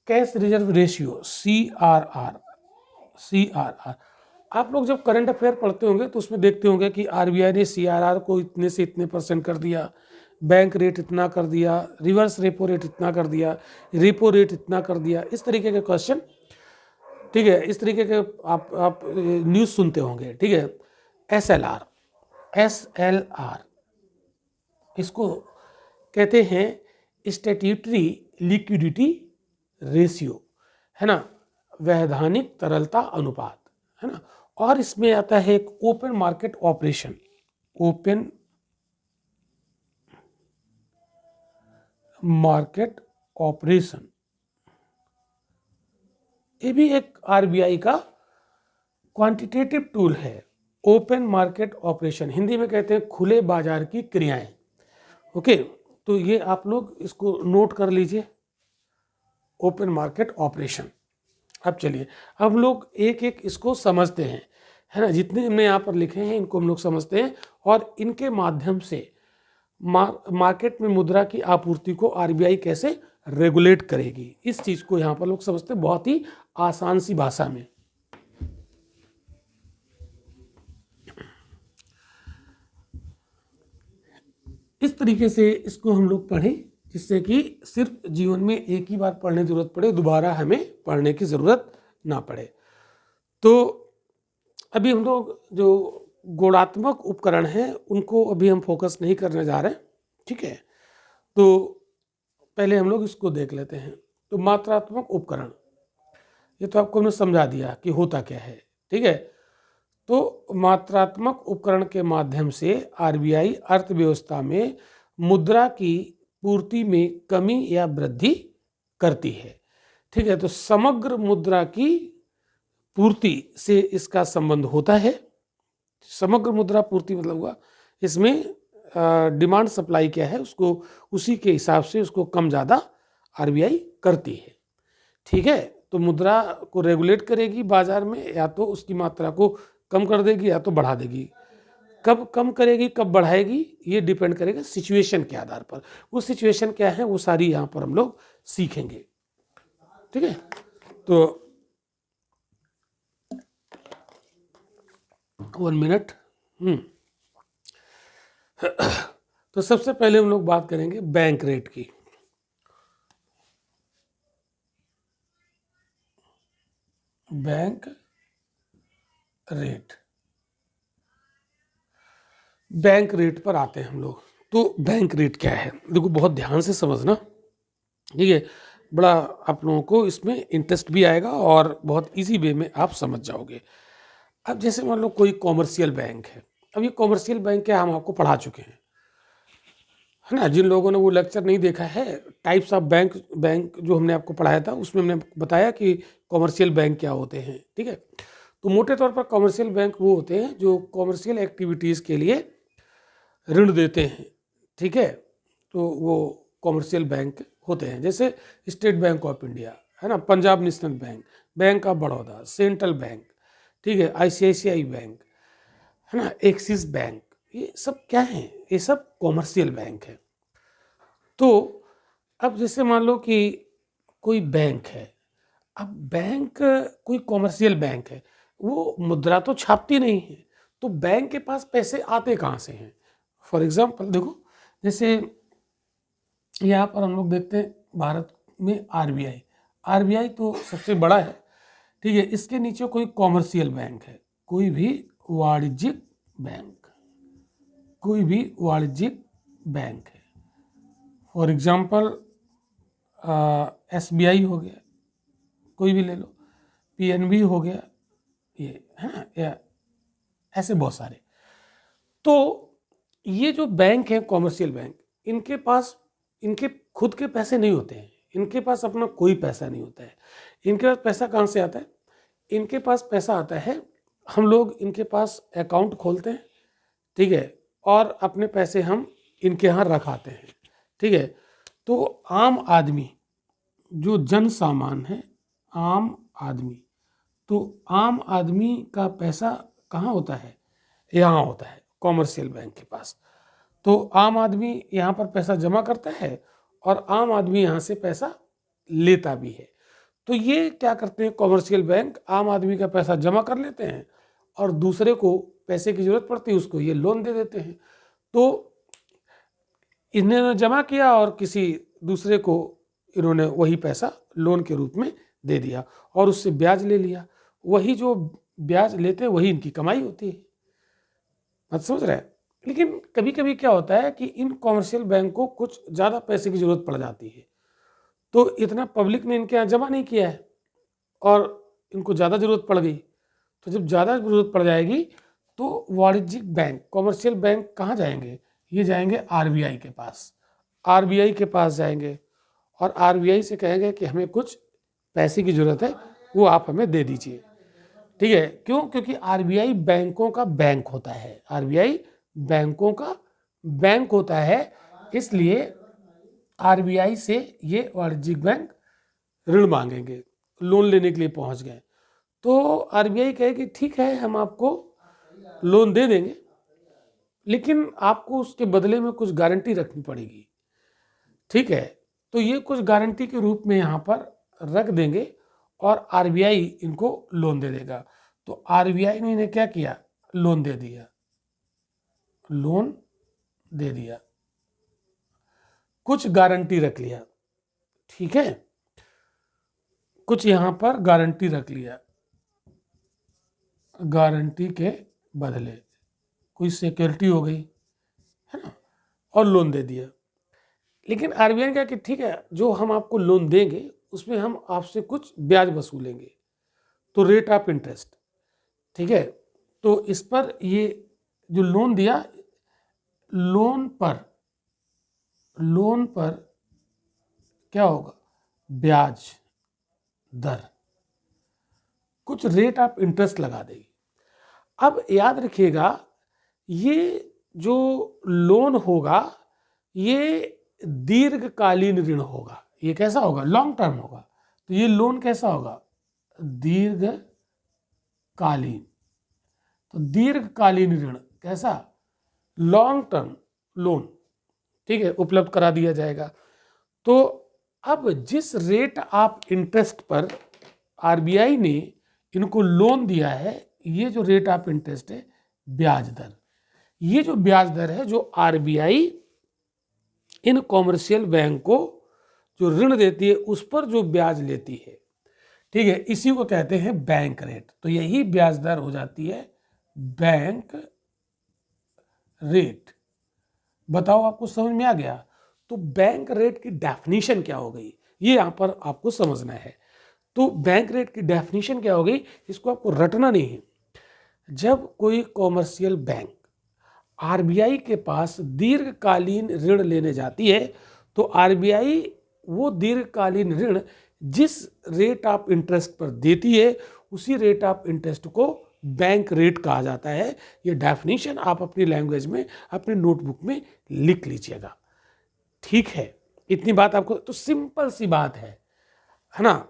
कैश रिजर्व रेशियो, CRR, आप लोग जब करंट अफेयर पढ़ते होंगे तो उसमें देखते होंगे कि आरबीआई ने CRR को इतने से इतने % कर दिया, बैंक रेट इतना कर दिया, रिवर्स रेपो रेट इतना कर दिया, रेपो रेट इतना कर दिया, इस तरीके के क्वेश्चन। ठीक है, इस तरीके के आप न्यूज़ सुनते होंगे। ठीक है, SLR, इसको कहते हैं स्टैट्यूटरी लिक्विडिटी रेशियो, है ना, वैधानिक तरलता अनुपात, है ना। और इसमें आता है एक open market operation, open market operation, ये भी एक आरबीआई का क्वांटिटेटिव टूल है। ओपन मार्केट ऑपरेशन हिंदी में कहते हैं खुले बाजार की क्रियाएं। ओके, तो ये आप लोग इसको नोट कर लीजिए, ओपन मार्केट ऑपरेशन। अब चलिए, अब लोग एक एक इसको समझते हैं, है ना। जितने हमने यहाँ पर लिखे हैं इनको हम लोग समझते हैं और इनके माध्यम से मार्केट में मुद्रा की आपूर्ति को आरबीआई कैसे रेगुलेट करेगी, इस चीज़ को यहाँ पर लोग समझते हैं बहुत ही आसान सी भाषा में। इस तरीके से इसको हम लोग पढ़ें जिससे कि सिर्फ जीवन में एक ही बार पढ़ने की जरूरत पड़े, दोबारा हमें पढ़ने की ज़रूरत ना पड़े। तो अभी हम लोग जो गुणात्मक उपकरण हैं उनको अभी हम फोकस नहीं करने जा रहे हैं, ठीक है। तो पहले हम लोग इसको देख लेते हैं। तो मात्रात्मक उपकरण, ये तो आपको हमने समझा दिया कि होता क्या है, ठीक है। तो मात्रात्मक उपकरण के माध्यम से आरबीआई अर्थव्यवस्था में मुद्रा की पूर्ति में कमी या वृद्धि करती है, ठीक है। तो समग्र मुद्रा की पूर्ति से इसका संबंध होता है। समग्र मुद्रा पूर्ति मतलब हुआ इसमें डिमांड सप्लाई क्या है उसको उसी के हिसाब से उसको कम ज़्यादा आरबीआई करती है, ठीक है। तो मुद्रा को रेगुलेट करेगी बाजार में, या तो उसकी मात्रा को कम कर देगी या तो बढ़ा देगी। कब कम करेगी कब बढ़ाएगी ये डिपेंड करेगा सिचुएशन के आधार पर। वो सिचुएशन क्या है वो सारी यहाँ पर हम लोग सीखेंगे, ठीक है। तो 1 मिनट। तो सबसे पहले हम लोग बात करेंगे बैंक रेट की। बैंक रेट, बैंक रेट पर आते हैं हम लोग। तो बैंक रेट क्या है, देखो बहुत ध्यान से समझना, ठीक है। बड़ा आप लोगों को इसमें इंटरेस्ट भी आएगा और बहुत इजी वे में आप समझ जाओगे। अब जैसे मान लो कोई कॉमर्शियल बैंक है। अब ये कॉमर्शियल बैंक क्या हम आपको पढ़ा चुके हैं, है ना। जिन लोगों ने वो लेक्चर नहीं देखा है, टाइप्स ऑफ बैंक जो हमने आपको पढ़ाया था उसमें हमने बताया कि कॉमर्शियल बैंक क्या होते हैं, ठीक है। तो मोटे तौर पर कॉमर्शियल बैंक वो होते हैं जो कॉमर्शियल एक्टिविटीज़ के लिए ऋण देते हैं, ठीक है। तो वो कॉमर्शियल बैंक होते हैं, जैसे स्टेट बैंक ऑफ इंडिया, है ना, Punjab national bank, bank of Baroda, central bank, ठीक है, आईसीआईसीआई बैंक, है ना, एक्सिस बैंक। ये सब क्या है, ये सब कॉमर्शियल बैंक है। तो अब जैसे मान लो कि कोई बैंक है, अब बैंक कोई कॉमर्शियल बैंक है, वो मुद्रा तो छापती नहीं है, तो बैंक के पास पैसे आते कहाँ से हैं। फॉर एग्जाम्पल देखो, जैसे यहाँ पर हम लोग देखते हैं भारत में आरबीआई तो सबसे बड़ा है, ठीक है। इसके नीचे कोई कॉमर्शियल बैंक है, कोई भी वाणिज्यिक बैंक, कोई भी वाणिज्यिक बैंक है। फॉर एग्जाम्पल एसबीआई हो गया, कोई भी ले लो, पीएनबी हो गया, ये है या ऐसे बहुत सारे। तो ये जो बैंक है कॉमर्शियल बैंक, इनके पास इनके खुद के पैसे नहीं होते हैं, इनके पास अपना कोई पैसा नहीं होता है। इनके पास पैसा कहाँ से आता है, इनके पास पैसा आता है, हम लोग इनके पास अकाउंट खोलते हैं, ठीक है, और अपने पैसे हम इनके यहाँ रखाते हैं, ठीक है। तो आम आदमी जो जन सामान है, आम आदमी, तो आम आदमी का पैसा कहाँ होता है, यहाँ होता है कॉमर्शियल बैंक के पास। तो आम आदमी यहाँ पर पैसा जमा करता है और आम आदमी यहाँ से पैसा लेता भी है। तो ये क्या करते हैं कॉमर्शियल बैंक, आम आदमी का पैसा जमा कर लेते हैं और दूसरे को पैसे की जरूरत पड़ती है उसको ये लोन दे देते हैं। तो इन्होंने जमा किया और किसी दूसरे को इन्होंने वही पैसा लोन के रूप में दे दिया और उससे ब्याज ले लिया। वही जो ब्याज लेते हैं वही इनकी कमाई होती है, मत समझ रहे हैं। लेकिन कभी कभी क्या होता है कि इन कॉमर्शियल बैंक को कुछ ज़्यादा पैसे की ज़रूरत पड़ जाती है, तो इतना पब्लिक ने इनके यहाँ जमा नहीं किया है और इनको ज़्यादा ज़रूरत पड़ गई। तो जब ज़्यादा ज़रूरत पड़ जाएगी तो वाणिज्यिक बैंक, कॉमर्शियल बैंक कहाँ जाएंगे, ये जाएंगे आरबीआई के पास। आरबीआई के पास जाएंगे और आरबीआई से कहेंगे कि हमें कुछ पैसे की ज़रूरत है, वो आप हमें दे दीजिए, ठीक है। क्यों, क्योंकि आरबीआई बैंकों का बैंक होता है, आरबीआई बैंकों का बैंक होता है, इसलिए आरबीआई से ये वाणिज्यिक बैंक ऋण मांगेंगे, लोन लेने के लिए पहुंच गए, तो आरबीआई कहे कि ठीक है हम आपको लोन दे देंगे, लेकिन आपको उसके बदले में कुछ गारंटी रखनी पड़ेगी। ठीक है, तो ये कुछ गारंटी के रूप में यहाँ पर रख देंगे और आरबीआई इनको लोन दे देगा। तो आरबीआई ने इन्हें क्या किया, लोन दे दिया, लोन दे दिया, कुछ गारंटी रख लिया। ठीक है, कुछ यहां पर गारंटी रख लिया, गारंटी के बदले कोई सिक्योरिटी हो गई, है ना, और लोन दे दिया। लेकिन आरबीआई ने कहा कि ठीक है, जो हम आपको लोन देंगे उसमें हम आपसे कुछ ब्याज वसूलेंगे, तो रेट ऑफ इंटरेस्ट। ठीक है, तो इस पर ये जो लोन दिया, लोन पर क्या होगा, ब्याज दर, कुछ रेट ऑफ इंटरेस्ट लगा देगी। अब याद रखिएगा, ये जो लोन होगा ये दीर्घकालीन ऋण होगा। ये कैसा होगा, लॉन्ग टर्म होगा। तो ये लोन कैसा होगा, दीर्घकालीन। तो दीर्घकालीन ऋण कैसा, लॉन्ग टर्म लोन, ठीक है, उपलब्ध करा दिया जाएगा। तो अब जिस रेट ऑफ इंटरेस्ट पर आरबीआई ने इनको लोन दिया है, ये जो रेट ऑफ इंटरेस्ट है, ब्याज दर, ये जो ब्याज दर है जो आरबीआई इन कॉमर्शियल बैंक को जो ऋण देती है उस पर जो ब्याज लेती है, ठीक है, इसी को कहते हैं बैंक रेट। तो यही ब्याज दर हो जाती है बैंक रेट। बताओ आपको समझ में आ गया? तो बैंक रेट की डेफिनेशन क्या हो गई, ये यहां पर आपको समझना है। तो बैंक रेट की डेफिनेशन क्या हो गई, इसको आपको रटना नहीं है। जब कोई कॉमर्शियल बैंक आरबीआई के पास दीर्घकालीन ऋण लेने जाती है, तो आरबीआई वो दीर्घकालीन ऋण जिस रेट ऑफ इंटरेस्ट पर देती है, उसी रेट ऑफ इंटरेस्ट को बैंक रेट कहा जाता है। ये डेफिनेशन आप अपनी लैंग्वेज में अपने नोटबुक में लिख लीजिएगा। ठीक है, इतनी बात आपको, तो सिंपल सी बात है ना।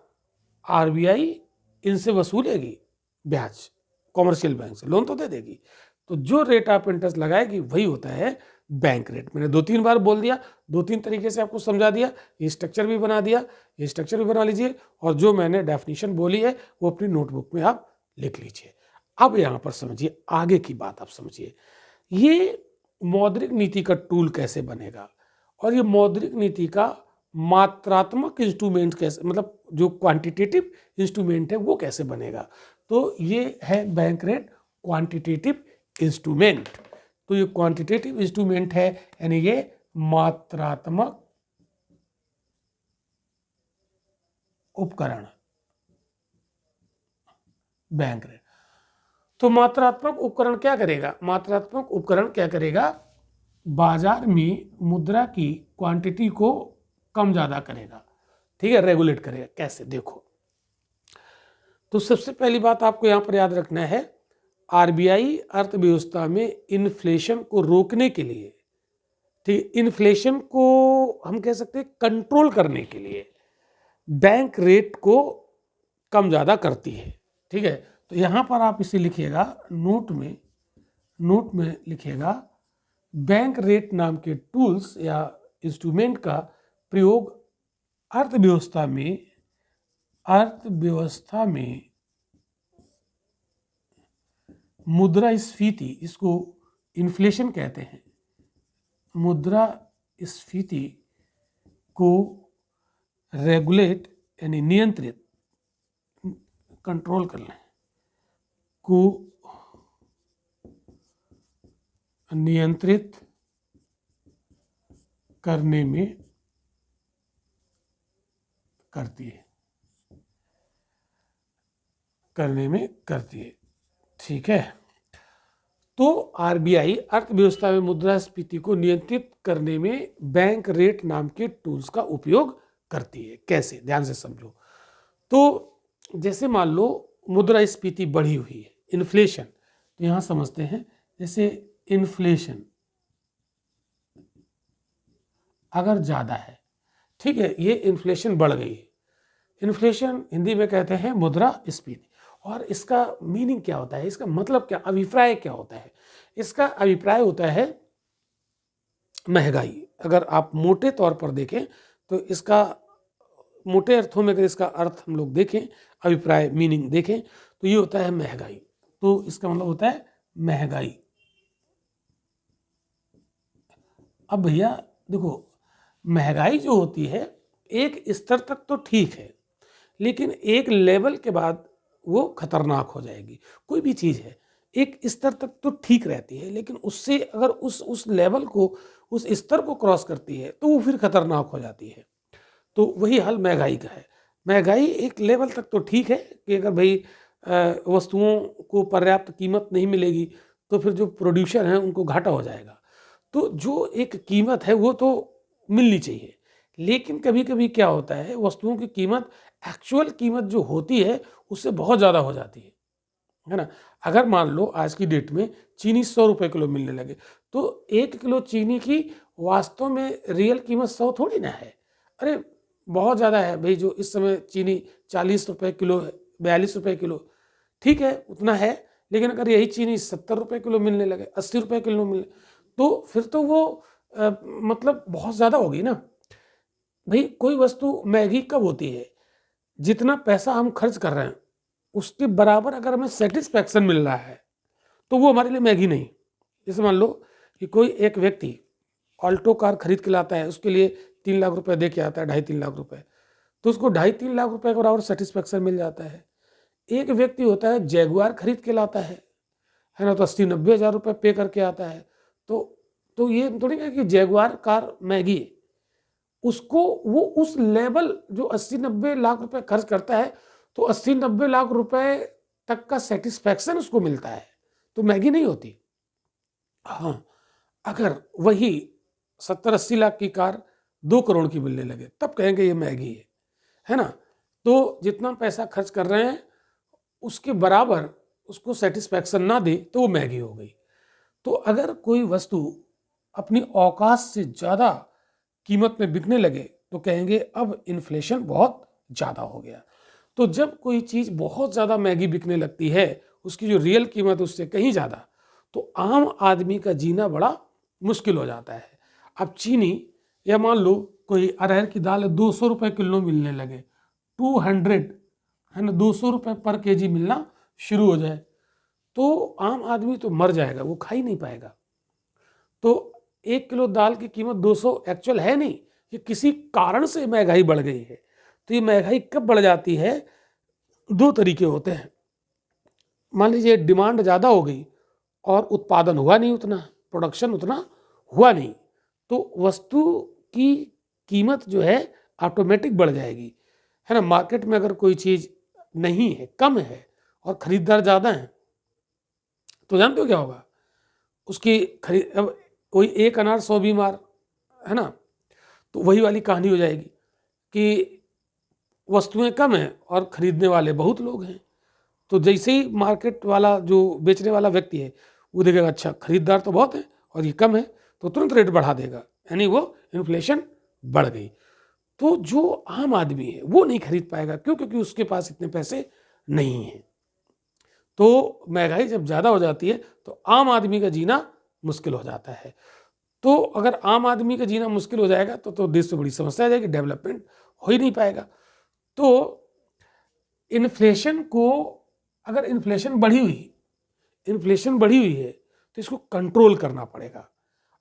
आरबीआई इनसे वसूलेगी ब्याज, कॉमर्शियल बैंक से लोन तो दे देगी, तो जो रेट ऑफ इंटरेस्ट लगाएगी वही होता है बैंक रेट। मैंने 2-3 बार बोल दिया, 2-3 तरीके से आपको समझा दिया, ये स्ट्रक्चर भी बना दिया, ये स्ट्रक्चर भी बना लीजिए, और जो मैंने डेफिनेशन बोली है वो अपनी नोटबुक में आप लिख लीजिए। अब यहाँ पर समझिए, आगे की बात आप समझिए, ये मौद्रिक नीति का टूल कैसे बनेगा, और ये मौद्रिक नीति का मात्रात्मक इंस्ट्रूमेंट कैसे, मतलब जो क्वांटिटेटिव इंस्ट्रूमेंट है वो कैसे बनेगा। तो ये है बैंक रेट क्वांटिटेटिव इंस्ट्रूमेंट। तो ये क्वांटिटेटिव इंस्ट्रूमेंट है, यानी ये मात्रात्मक उपकरण, बैंक रेट। तो मात्रात्मक उपकरण क्या करेगा, मात्रात्मक उपकरण क्या करेगा, बाजार में मुद्रा की क्वांटिटी को कम ज्यादा करेगा, ठीक है, रेगुलेट करेगा। कैसे, देखो, तो सबसे पहली बात आपको यहां पर याद रखना है, आरबीआई अर्थव्यवस्था में इन्फ्लेशन को रोकने के लिए, ठीक, इन्फ्लेशन को हम कह सकते हैं कंट्रोल करने के लिए बैंक रेट को कम ज़्यादा करती है। ठीक है, तो यहाँ पर आप इसे लिखिएगा नोट में लिखिएगा, बैंक रेट नाम के टूल्स या इंस्ट्रूमेंट का प्रयोग अर्थव्यवस्था में मुद्रास्फीति, इसको इन्फ्लेशन कहते हैं, मुद्रास्फीति को रेगुलेट यानी नियंत्रित, कंट्रोल करना, को नियंत्रित करने में करती है, ठीक है। तो आरबीआई अर्थव्यवस्था में मुद्रास्फीति को नियंत्रित करने में बैंक रेट नाम के टूल्स का उपयोग करती है। कैसे, ध्यान से समझो। तो जैसे मान लो मुद्रास्फीति बढ़ी हुई है, इन्फ्लेशन, तो यहां समझते हैं, जैसे इन्फ्लेशन अगर ज्यादा है, ठीक है, ये इन्फ्लेशन बढ़ गई है। इन्फ्लेशन हिंदी में कहते हैं मुद्रास्फीति। और इसका मीनिंग क्या होता है, इसका मतलब क्या, अभिप्राय क्या होता है? इसका अभिप्राय होता है महंगाई। अगर आप मोटे तौर पर देखें तो इसका मोटे अर्थों में अगर इसका अर्थ हम लोग देखें, अभिप्राय मीनिंग देखें, तो ये होता है महंगाई। तो इसका मतलब होता है महंगाई। अब भैया देखो, महंगाई जो होती है एक स्तर तक तो ठीक है, लेकिन एक लेवल के बाद वो खतरनाक हो जाएगी। कोई भी चीज़ है एक स्तर तक तो ठीक रहती है, लेकिन उससे अगर उस लेवल को, उस स्तर को क्रॉस करती है तो वो फिर खतरनाक हो जाती है। तो वही हाल महंगाई का है। महंगाई एक लेवल तक तो ठीक है कि अगर भाई वस्तुओं को पर्याप्त कीमत नहीं मिलेगी तो फिर जो प्रोड्यूसर हैं उनको घाटा हो जाएगा। तो जो एक कीमत है वो तो मिलनी चाहिए, लेकिन कभी कभी क्या होता है, वस्तुओं की कीमत, एक्चुअल कीमत जो होती है उससे बहुत ज़्यादा हो जाती है ना। अगर मान लो आज की डेट में चीनी 100 रुपये किलो मिलने लगे, तो 1 किलो चीनी की वास्तव में रियल कीमत 100 थोड़ी ना है। अरे बहुत ज़्यादा है भाई, जो इस समय चीनी 40 रुपये किलो है, 42 रुपये किलो, ठीक है उतना है। लेकिन अगर यही चीनी 70 रुपये किलो मिलने लगे, 80 रुपये किलो मिलने, तो फिर तो वो मतलब बहुत ज़्यादा होगी ना। भाई कोई वस्तु महंगी कब होती है, जितना पैसा हम खर्च कर रहे हैं उसके बराबर अगर हमें सेटिस्फैक्शन मिल रहा है तो वो हमारे लिए महंगी नहीं। जैसे मान लो कि कोई एक व्यक्ति ऑल्टो कार खरीद के लाता है, उसके लिए 3 लाख रुपए दे के आता है, 2.5-3 लाख रुपए, तो उसको 2.5-3 लाख रुपए के बराबर सेटिस्फैक्शन मिल जाता है। एक व्यक्ति होता है जैगुआर खरीद के लाता है ना, तो 80-90 हज़ार रुपये पे करके आता है। तो ये थोड़ी है कि जैगुआर कार महंगी है, उसको वो उस लेवल जो 80-90 लाख रुपए खर्च करता है, तो 80-90 लाख रुपए तक का सेटिस्फैक्शन उसको मिलता है, तो महंगी नहीं होती। हाँ, अगर वही 70-80 लाख की कार 2 करोड़ की मिलने लगे तब कहेंगे ये महंगी है ना। तो जितना पैसा खर्च कर रहे हैं उसके बराबर उसको सेटिस्फैक्शन ना दे तो वो महंगी हो गई। तो अगर कोई वस्तु अपनी औकात से ज़्यादा कीमत में बिकने लगे तो कहेंगे अब इन्फ्लेशन बहुत ज़्यादा हो गया। तो जब कोई चीज़ बहुत ज़्यादा महंगी बिकने लगती है, उसकी जो रियल कीमत उससे कहीं ज़्यादा, तो आम आदमी का जीना बड़ा मुश्किल हो जाता है। अब चीनी, या मान लो कोई अरहर की दाल 200 रुपये किलो मिलने लगे, 200 है ना, 200 रुपये पर केजी मिलना शुरू हो जाए, तो आम आदमी तो मर जाएगा, वो खा ही नहीं पाएगा। तो 1 किलो दाल की कीमत 200 एक्चुअल है नहीं, ये किसी कारण से महंगाई बढ़ गई है। तो ये महंगाई कब बढ़ जाती है, 2 तरीके होते हैं। मान लीजिए डिमांड ज़्यादा हो गई और उत्पादन हुआ नहीं, उतना प्रोडक्शन उतना हुआ नहीं, तो वस्तु की कीमत जो है ऑटोमेटिक बढ़ जाएगी, है ना। मार्केट में अगर कोई चीज़ नहीं है, कम है, और खरीदार ज़्यादा हैं, तो जानते हो क्या होगा, उसकी खरीद, अब कोई एक अनार 100 बीमार, है ना, तो वही वाली कहानी हो जाएगी कि वस्तुएं कम हैं और खरीदने वाले बहुत लोग हैं। तो जैसे ही मार्केट वाला, जो बेचने वाला व्यक्ति है, वो देखेगा अच्छा खरीदार तो बहुत है और ये कम है, तो तुरंत रेट बढ़ा देगा, यानी वो इन्फ्लेशन बढ़ गई। तो जो आम आदमी है वो नहीं खरीद पाएगा, क्यों? क्योंकि उसके पास इतने पैसे नहीं हैं। तो महंगाई जब ज़्यादा हो जाती है तो आम आदमी का जीना मुश्किल हो जाता है। तो अगर आम आदमी का जीना मुश्किल हो जाएगा तो देश से बड़ी समस्या आ जाएगी, डेवलपमेंट हो ही नहीं पाएगा। तो इन्फ्लेशन को, अगर इन्फ्लेशन बढ़ी हुई है तो इसको कंट्रोल करना पड़ेगा,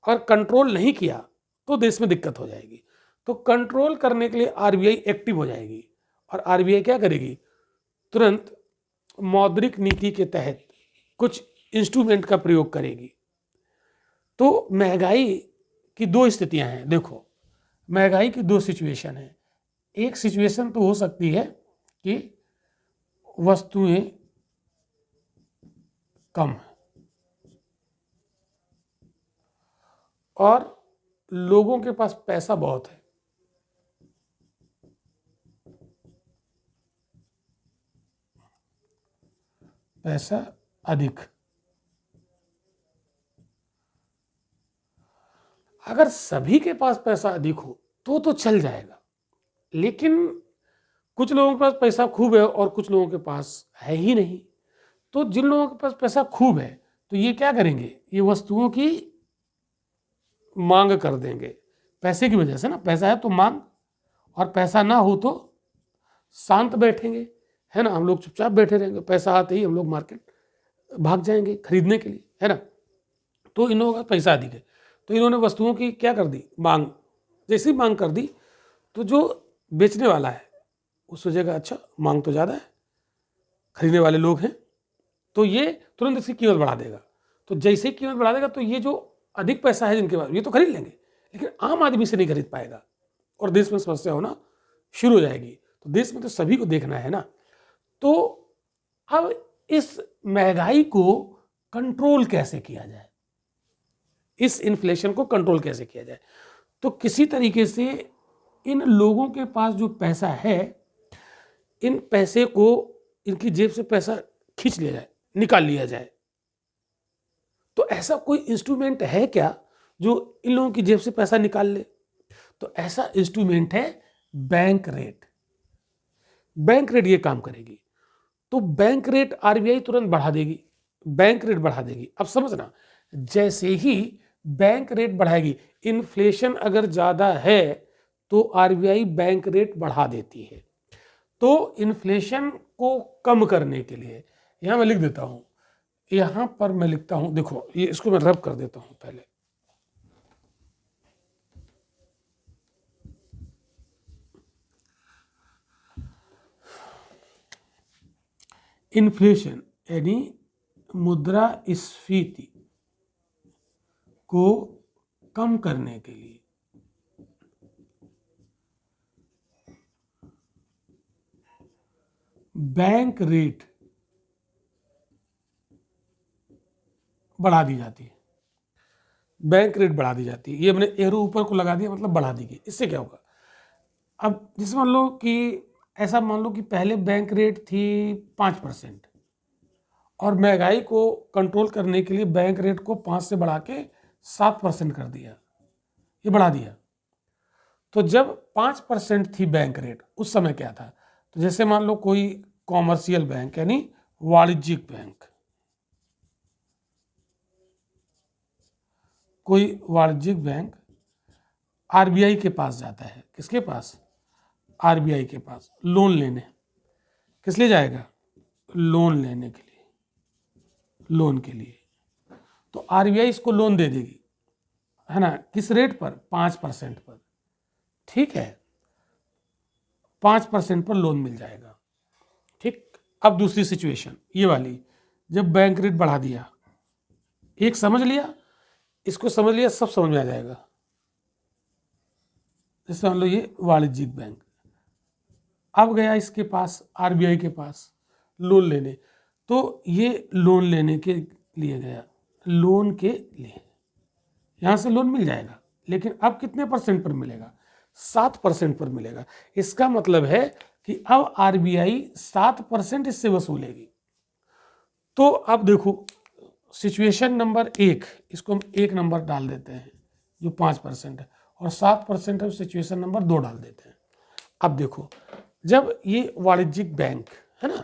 और कंट्रोल नहीं किया तो देश में दिक्कत हो जाएगी। तो कंट्रोल करने के लिए आरबीआई एक्टिव हो जाएगी, और आरबीआई क्या करेगी, तुरंत मौद्रिक नीति के तहत कुछ इंस्ट्रूमेंट का प्रयोग करेगी। तो महंगाई की 2 स्थितियां हैं। देखो, महंगाई की 2 सिचुएशन है। एक सिचुएशन तो हो सकती है कि वस्तुएं कम हैं और लोगों के पास पैसा बहुत है। पैसा अधिक, अगर सभी के पास पैसा अधिक हो तो चल जाएगा, लेकिन कुछ लोगों के पास पैसा खूब है और कुछ लोगों के पास है ही नहीं। तो जिन लोगों के पास पैसा खूब है तो ये क्या करेंगे, ये वस्तुओं की मांग कर देंगे पैसे की वजह से ना, पैसा है तो मांग, और पैसा ना हो तो शांत बैठेंगे, है ना, हम लोग चुपचाप बैठे रहेंगे, पैसा आते ही हम लोग मार्केट भाग जाएंगे खरीदने के लिए, है ना। तो इन लोगों का पैसा अधिक है तो इन्होंने वस्तुओं की क्या कर दी, मांग, जैसी मांग कर दी तो जो बेचने वाला है वो सोचेगा अच्छा मांग तो ज़्यादा है, खरीदने वाले लोग हैं, तो ये तुरंत इसकी कीमत बढ़ा देगा। तो जैसे ही कीमत बढ़ा देगा तो ये जो अधिक पैसा है जिनके पास ये तो खरीद लेंगे, लेकिन आम आदमी से नहीं खरीद पाएगा और देश में समस्या होना शुरू हो जाएगी। तो देश में तो सभी को देखना है ना। तो अब इस महंगाई को कंट्रोल कैसे किया जाए, इस इन्फ्लेशन को कंट्रोल कैसे किया जाए, तो किसी तरीके से इन लोगों के पास जो पैसा है, इन पैसे को, इनकी जेब से पैसा खींच लिया जाए, निकाल लिया जाए। तो ऐसा कोई इंस्ट्रूमेंट है क्या जो इन लोगों की जेब से पैसा निकाल ले? तो ऐसा इंस्ट्रूमेंट है बैंक रेट। बैंक रेट ये काम करेगी। तो बैंक रेट आरबीआई तुरंत बढ़ा देगी, बैंक रेट बढ़ा देगी। अब समझना, जैसे ही बैंक रेट बढ़ाएगी, इन्फ्लेशन अगर ज़्यादा है तो आरबीआई बैंक रेट बढ़ा देती है। तो इन्फ्लेशन को कम करने के लिए यहाँ मैं लिख देता हूँ, यहाँ पर मैं लिखता हूँ, देखो ये इसको मैं रब कर देता हूँ पहले। इन्फ्लेशन यानी मुद्रास्फीति को कम करने के लिए बैंक रेट बढ़ा दी जाती है। बैंक रेट बढ़ा दी जाती है, ये मैंने एरो ऊपर को लगा दिया, मतलब बढ़ा दी गई। इससे क्या होगा, अब जैसे मान लो कि ऐसा मान लो कि पहले बैंक रेट थी 5% और महंगाई को कंट्रोल करने के लिए बैंक रेट को 5 से बढ़ा के 7% कर दिया, ये बढ़ा दिया। तो जब 5% थी बैंक रेट उस समय क्या था, तो जैसे मान लो कोई कॉमर्शियल बैंक यानी वाणिज्यिक बैंक, कोई वाणिज्यिक बैंक आरबीआई के पास जाता है, किसके पास, आरबीआई के पास, लोन लेने। किस लिए जाएगा, लोन लेने के लिए, लोन के लिए। तो आरबीआई इसको लोन दे देगी, है ना, किस रेट पर, 5% पर, ठीक है, 5% पर लोन मिल जाएगा, ठीक। अब दूसरी सिचुएशन ये वाली, जब बैंक रेट बढ़ा दिया, एक समझ लिया, इसको समझ लिया, सब समझ में आ जाएगा। जैसे मान लो ये वाणिज्यिक बैंक अब गया इसके पास, आरबीआई के पास लोन लेने, तो ये लोन लेने के लिए गया, लोन के लिए यहाँ से लोन मिल जाएगा, लेकिन अब कितने परसेंट पर मिलेगा, 7% पर मिलेगा। इसका मतलब है कि अब आरबीआई 7% इससे वसूलेगी। तो अब देखो सिचुएशन नंबर 1, इसको हम 1 नंबर डाल देते हैं जो 5% है, और 7% है सिचुएशन नंबर 2 डाल देते हैं। अब देखो, जब ये वाणिज्यिक बैंक है ना,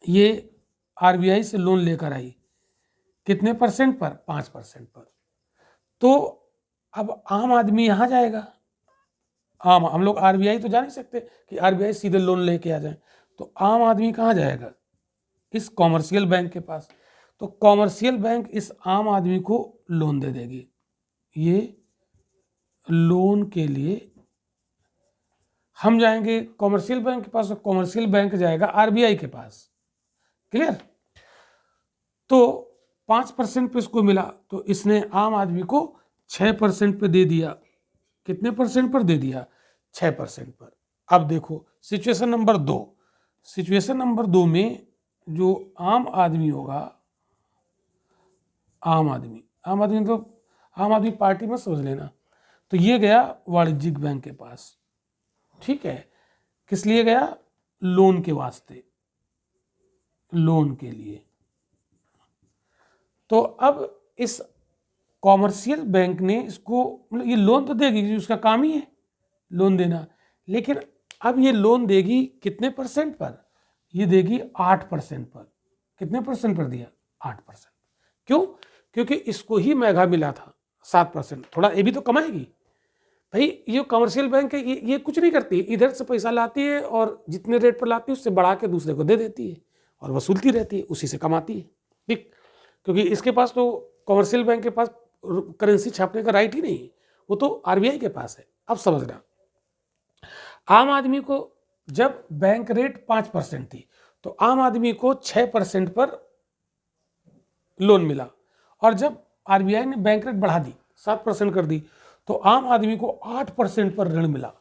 ये आरबीआई से लोन लेकर आई, कितने परसेंट पर, 5% पर, तो अब आम आदमी यहाँ जाएगा। हम लोग आरबीआई तो जा नहीं सकते कि आरबीआई सीधे लोन लेके आ जाए, तो आम आदमी कहाँ जाएगा, इस कॉमर्शियल बैंक के पास। तो कॉमर्शियल बैंक इस आम आदमी को लोन दे देगी, ये लोन के लिए हम जाएंगे कॉमर्शियल बैंक के पास, तो कॉमर्शियल बैंक जाएगा आरबीआई के पास, क्लियर। तो 5% पे इसको मिला, तो इसने आम आदमी को 6% पे दे दिया। कितने परसेंट पर दे दिया, 6% पर। अब देखो सिचुएशन नंबर 2, सिचुएशन नंबर 2 में जो आम आदमी होगा, आम आदमी तो आम आदमी पार्टी में समझ लेना, तो ये गया वाणिज्यिक बैंक के पास, ठीक है, किस लिए गया, लोन के वास्ते, लोन के लिए। तो अब इस कॉमर्शियल बैंक ने इसको, मतलब ये लोन तो देगी, उसका काम ही है लोन देना, लेकिन अब ये लोन देगी कितने परसेंट पर? ये देगी 8% पर। कितने परसेंट पर दिया? 8%। क्यों? क्योंकि इसको ही महंगा मिला था 7%, थोड़ा ये भी तो कमाएगी भाई। ये कमर्शियल बैंक है, ये कुछ नहीं करती, इधर से पैसा लाती है और जितने रेट पर लाती है उससे बढ़ा के दूसरे को दे देती है और वसूलती रहती है, उसी से कमाती है। ठीक, क्योंकि इसके पास तो, कमर्शियल बैंक के पास करेंसी छापने का राइट ही नहीं है, वो तो आरबीआई के पास है। अब समझना, आम आदमी को जब बैंक रेट 5% थी तो आम आदमी को 6% पर लोन मिला, और जब आरबीआई ने बैंक रेट बढ़ा दी, 7% कर दी, तो आम आदमी को 8% पर ऋण मिला।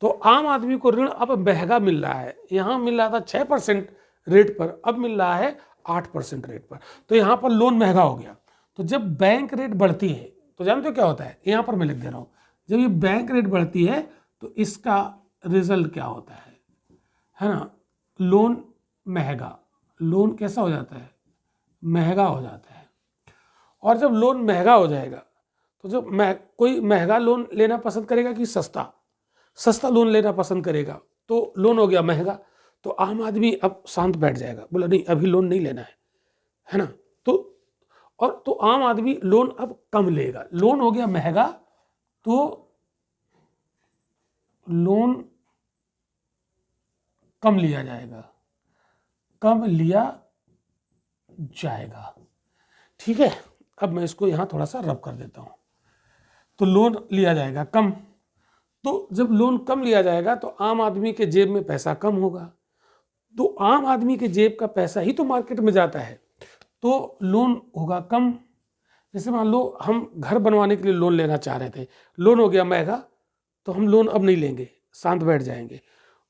तो आम आदमी को ऋण अब महंगा मिल रहा है। यहाँ मिल रहा था 6% रेट पर, अब मिल रहा है 8% रेट पर। तो यहाँ पर लोन महंगा हो गया। तो जब बैंक रेट बढ़ती है तो जानते हो क्या होता है? यहाँ पर मैं लिख दे रहा हूँ, जब ये बैंक रेट बढ़ती है तो इसका रिजल्ट क्या होता है ना? लोन महंगा, लोन कैसा हो जाता है? महंगा हो जाता है। और जब लोन महंगा हो जाएगा तो जब कोई महंगा लोन लेना पसंद करेगा कि सस्ता लोन लेना पसंद करेगा, तो लोन हो गया महंगा, तो आम आदमी अब शांत बैठ जाएगा, बोला नहीं अभी लोन नहीं लेना है ना? तो आम आदमी लोन अब कम लेगा। लोन हो गया महंगा तो लोन कम लिया जाएगा, कम लिया जाएगा। ठीक है, अब मैं इसको यहां थोड़ा सा रब कर देता हूं। तो लोन लिया जाएगा कम, तो जब लोन कम लिया जाएगा तो आम आदमी के जेब में पैसा कम होगा। तो आम आदमी के जेब का पैसा ही तो मार्केट में जाता है, तो लोन होगा कम। जैसे मान लो हम घर बनवाने के लिए लोन लेना चाह रहे थे, लोन हो गया महंगा, तो हम लोन अब नहीं लेंगे, शांत बैठ जाएंगे।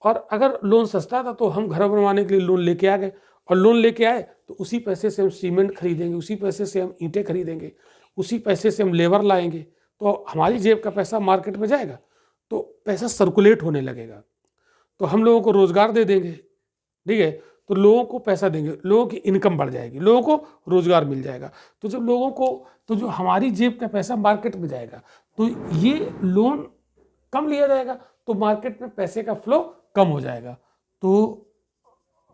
और अगर लोन सस्ता था तो हम घर बनवाने के लिए लोन लेके आ गए, और लोन लेके आए तो उसी पैसे से हम सीमेंट खरीदेंगे, उसी पैसे से हम ईंटें खरीदेंगे, उसी पैसे से हम लेबर लाएंगे, तो हमारी जेब का पैसा मार्केट में जाएगा, तो पैसा सर्कुलेट होने लगेगा, तो हम लोगों को रोजगार दे देंगे। ठीक है, तो लोगों को पैसा देंगे, लोगों की इनकम बढ़ जाएगी, लोगों को रोजगार मिल जाएगा। तो जब लोगों को, तो जो हमारी जेब का पैसा मार्केट में जाएगा, तो ये लोन कम लिया जाएगा, तो मार्केट में पैसे का फ्लो कम हो जाएगा, तो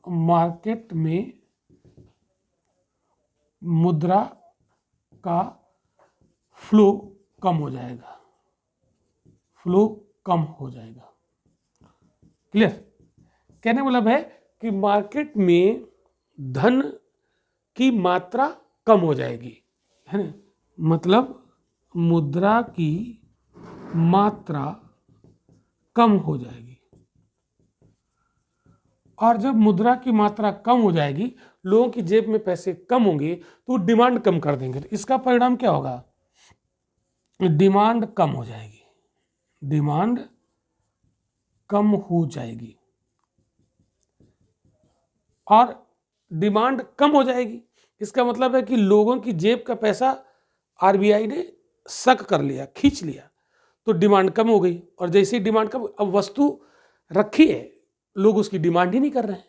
मार्केट में मुद्रा का फ्लो कम हो जाएगा, फ्लो कम हो जाएगा। क्लियर? कहने का मतलब है कि मार्केट में धन की मात्रा कम हो जाएगी, है ना? मतलब मुद्रा की मात्रा कम हो जाएगी, और जब मुद्रा की मात्रा कम हो जाएगी, लोगों की जेब में पैसे कम होंगे, तो डिमांड कम कर देंगे। तो इसका परिणाम क्या होगा? डिमांड कम हो जाएगी, डिमांड कम हो जाएगी, और डिमांड कम हो जाएगी, इसका मतलब है कि लोगों की जेब का पैसा आरबीआई ने सक कर लिया, खींच लिया, तो डिमांड कम हो गई। और जैसे ही डिमांड कम, अब वस्तु रखी है, लोग उसकी डिमांड ही नहीं कर रहे हैं,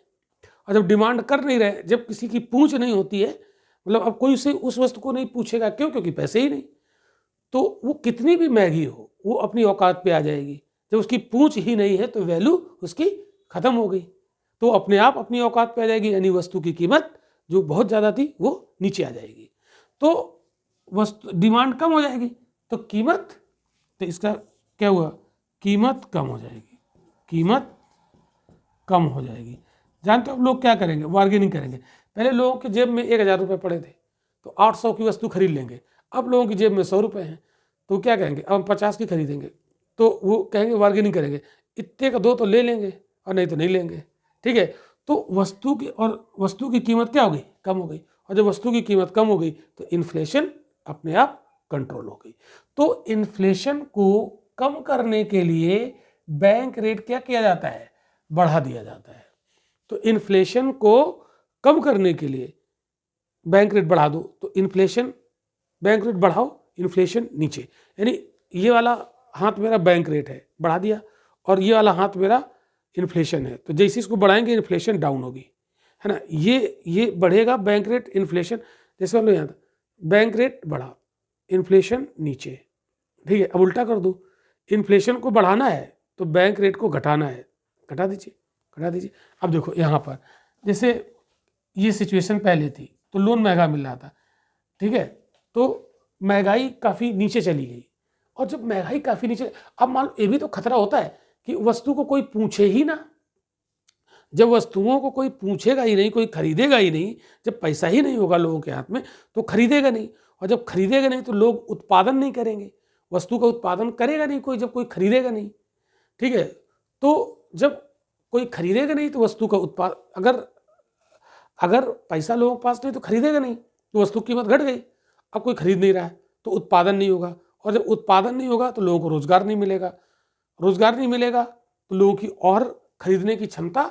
और जब डिमांड कर नहीं रहे, जब किसी की पूंछ नहीं होती है, मतलब अब कोई उसे उस वस्तु को नहीं पूछेगा, क्यों? क्योंकि पैसे ही नहीं, तो वो कितनी भी महंगी हो, वो अपनी औकात पे आ जाएगी। जब उसकी पूंछ ही नहीं है तो वैल्यू उसकी खत्म हो गई, तो अपने आप अपनी औकात पे आ जाएगी, यानी वस्तु की कीमत जो बहुत ज़्यादा थी वो नीचे आ जाएगी। तो वस्तु, डिमांड कम हो जाएगी तो कीमत, तो इसका क्या हुआ? कीमत कम हो जाएगी, कीमत कम हो जाएगी। जानते हो अब लोग क्या करेंगे? बार्गेनिंग करेंगे। पहले लोगों के जेब में 1000 रुपये पड़े थे तो 800 की वस्तु खरीद लेंगे, अब लोगों की जेब में 100 रुपये हैं तो क्या कहेंगे? अब हम 50 की खरीदेंगे, तो वो कहेंगे, बार्गेनिंग करेंगे, इतने का दो तो ले लेंगे और नहीं तो नहीं लेंगे। ठीक है, तो वस्तु की कीमत क्या हो गई? कम हो गई, और जब वस्तु की कीमत कम हो गई तो इन्फ्लेशन अपने आप कंट्रोल हो गई। तो इन्फ्लेशन को कम करने के लिए बैंक रेट क्या किया जाता है? बढ़ा दिया जाता है। तो इन्फ्लेशन को कम करने के लिए बैंक रेट बढ़ा दो, तो इन्फ्लेशन, बैंक रेट बढ़ाओ, इन्फ्लेशन नीचे, यानी ये वाला हाथ मेरा बैंक रेट है, बढ़ा दिया, और ये वाला हाथ मेरा इन्फ्लेशन है, तो जैसे इसको बढ़ाएंगे इन्फ्लेशन डाउन होगी, है ना? ये बढ़ेगा बैंक रेट, इन्फ्लेशन, जैसे मान लो यहाँ बैंक रेट बढ़ा, इन्फ्लेशन नीचे। ठीक है, अब उल्टा कर दो, इन्फ्लेशन को बढ़ाना है तो बैंक रेट को घटाना है, घटा दीजिए, घटा दीजिए। अब देखो यहाँ पर जैसे ये सिचुएशन पहले थी तो लोन महंगा मिल रहा था, ठीक है, तो महंगाई काफ़ी नीचे चली गई। और जब महंगाई काफ़ी नीचे, अब मान लो ये भी तो खतरा होता है कि वस्तु को कोई पूछे ही ना। जब वस्तुओं को कोई पूछेगा ही नहीं, कोई खरीदेगा ही नहीं, जब पैसा ही नहीं होगा लोगों के हाथ में तो खरीदेगा नहीं, और जब खरीदेगा नहीं तो लोग उत्पादन नहीं करेंगे, वस्तु का उत्पादन करेगा नहीं कोई, जब कोई खरीदेगा नहीं, ठीक है। तो जब कोई खरीदेगा नहीं तो वस्तु का उत्पाद, अगर पैसा लोगों के पास नहीं तो खरीदेगा नहीं, तो वस्तु की कीमत घट गई। अब कोई खरीद नहीं रहा है तो उत्पादन नहीं होगा, और जब उत्पादन नहीं होगा तो लोगों को रोजगार नहीं मिलेगा, रोजगार नहीं मिलेगा तो लोगों की और खरीदने की क्षमता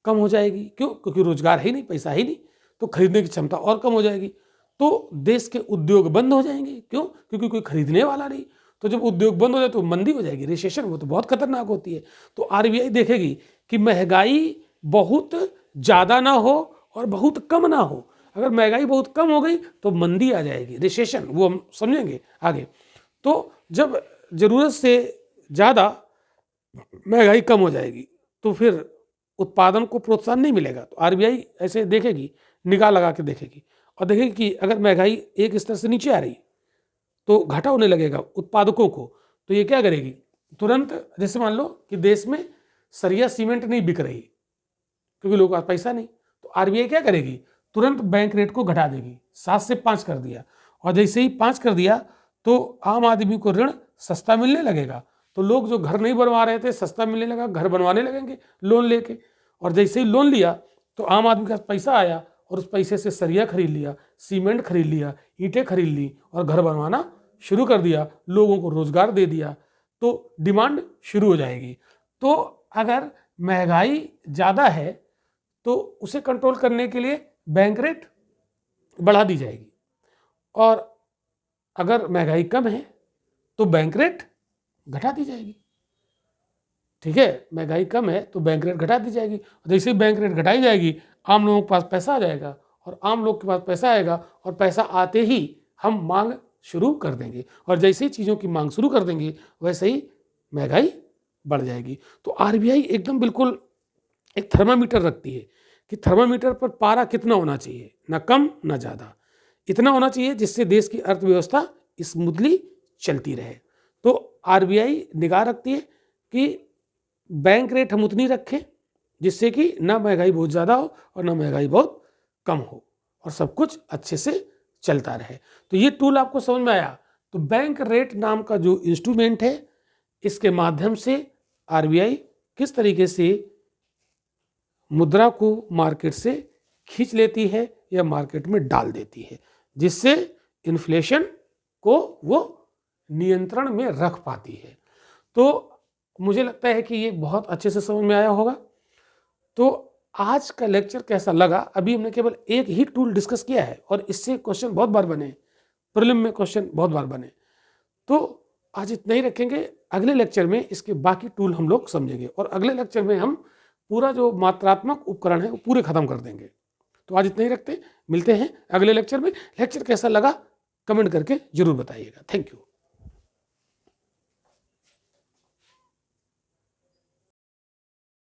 कम हो जाएगी। क्यों? क्योंकि रोजगार है ही नहीं, पैसा है ही नहीं, तो खरीदने की क्षमता और कम हो जाएगी। तो देश के उद्योग बंद हो जाएंगे। क्यों? क्योंकि कोई खरीदने वाला नहीं। तो जब उद्योग बंद हो जाए तो मंदी हो जाएगी, रिसेशन, वो तो बहुत खतरनाक होती है। तो आरबीआई देखेगी कि महंगाई बहुत ज़्यादा ना हो और बहुत कम ना हो। अगर महंगाई बहुत कम हो गई तो मंदी आ जाएगी, रिसेशन, वो हम समझेंगे आगे। तो जब ज़रूरत से ज़्यादा महंगाई कम हो जाएगी तो फिर उत्पादन को प्रोत्साहन नहीं मिलेगा। तो आरबीआई ऐसे देखेगी, निगाह लगा के देखेगी और देखेगी कि अगर महंगाई एक स्तर से नीचे आ रही तो घाटा होने लगेगा उत्पादकों को, तो ये क्या करेगी, तुरंत, जैसे मान लो कि देश में सरिया सीमेंट नहीं बिक रही क्योंकि लोगों के पास पैसा नहीं, तो आरबीआई क्या करेगी, तुरंत बैंक रेट को घटा देगी। 7 से 5 कर दिया, और जैसे ही 5 कर दिया तो आम आदमी को ऋण सस्ता मिलने लगेगा। तो लोग जो घर नहीं बनवा रहे थे सस्ता मिलने लगा, घर बनवाने लगेंगे लोन लेके। और जैसे ही लोन लिया तो आम आदमी के पास पैसा आया और उस पैसे से सरिया खरीद लिया, सीमेंट खरीद लिया, ईंटें खरीद ली और घर बनवाना शुरू कर दिया, लोगों को रोजगार दे दिया, तो डिमांड शुरू हो जाएगी। तो अगर महंगाई ज़्यादा है तो उसे कंट्रोल करने के लिए बैंक रेट बढ़ा दी जाएगी, और अगर महंगाई कम है तो बैंक रेट घटा दी जाएगी। ठीक है, महंगाई कम है तो बैंक रेट घटा दी जाएगी। जैसे ही बैंक रेट घटाई जाएगी आम लोगों के पास पैसा आ जाएगा, और आम लोग के पास पैसा आएगा और पैसा आते ही हम मांग शुरू कर देंगे, और जैसे ही चीज़ों की मांग शुरू कर देंगे वैसे ही महंगाई बढ़ जाएगी। तो आरबीआई एकदम बिल्कुल एक थर्मामीटर रखती है कि थर्मामीटर पर पारा कितना होना चाहिए, ना कम ना ज़्यादा, इतना होना चाहिए जिससे देश की अर्थव्यवस्था स्मूथली चलती रहे। तो आरबीआई निगाह रखती है कि बैंक रेट हम उतनी रखें जिससे कि ना महंगाई बहुत ज़्यादा हो और ना महंगाई बहुत कम हो, और सब कुछ अच्छे से चलता रहे। तो ये टूल आपको समझ में आया। तो बैंक रेट नाम का जो इंस्ट्रूमेंट है, इसके माध्यम से आरबीआई किस तरीके से मुद्रा को मार्केट से खींच लेती है या मार्केट में डाल देती है, जिससे इन्फ्लेशन को वो नियंत्रण में रख पाती है। तो मुझे लगता है कि ये बहुत अच्छे से समझ में आया होगा। तो आज का लेक्चर कैसा लगा? अभी हमने केवल एक ही टूल डिस्कस किया है और इससे क्वेश्चन बहुत बार बने, प्रीलिम में क्वेश्चन बहुत बार बने। तो आज इतना ही रखेंगे। अगले लेक्चर में इसके बाकी टूल हम लोग समझेंगे, और अगले लेक्चर में हम पूरा जो मात्रात्मक उपकरण है वो पूरे खत्म कर देंगे। तो आज इतना ही रखते हैं, मिलते हैं अगले लेक्चर में। लेक्चर कैसा लगा कमेंट करके जरूर बताइएगा। Thank you.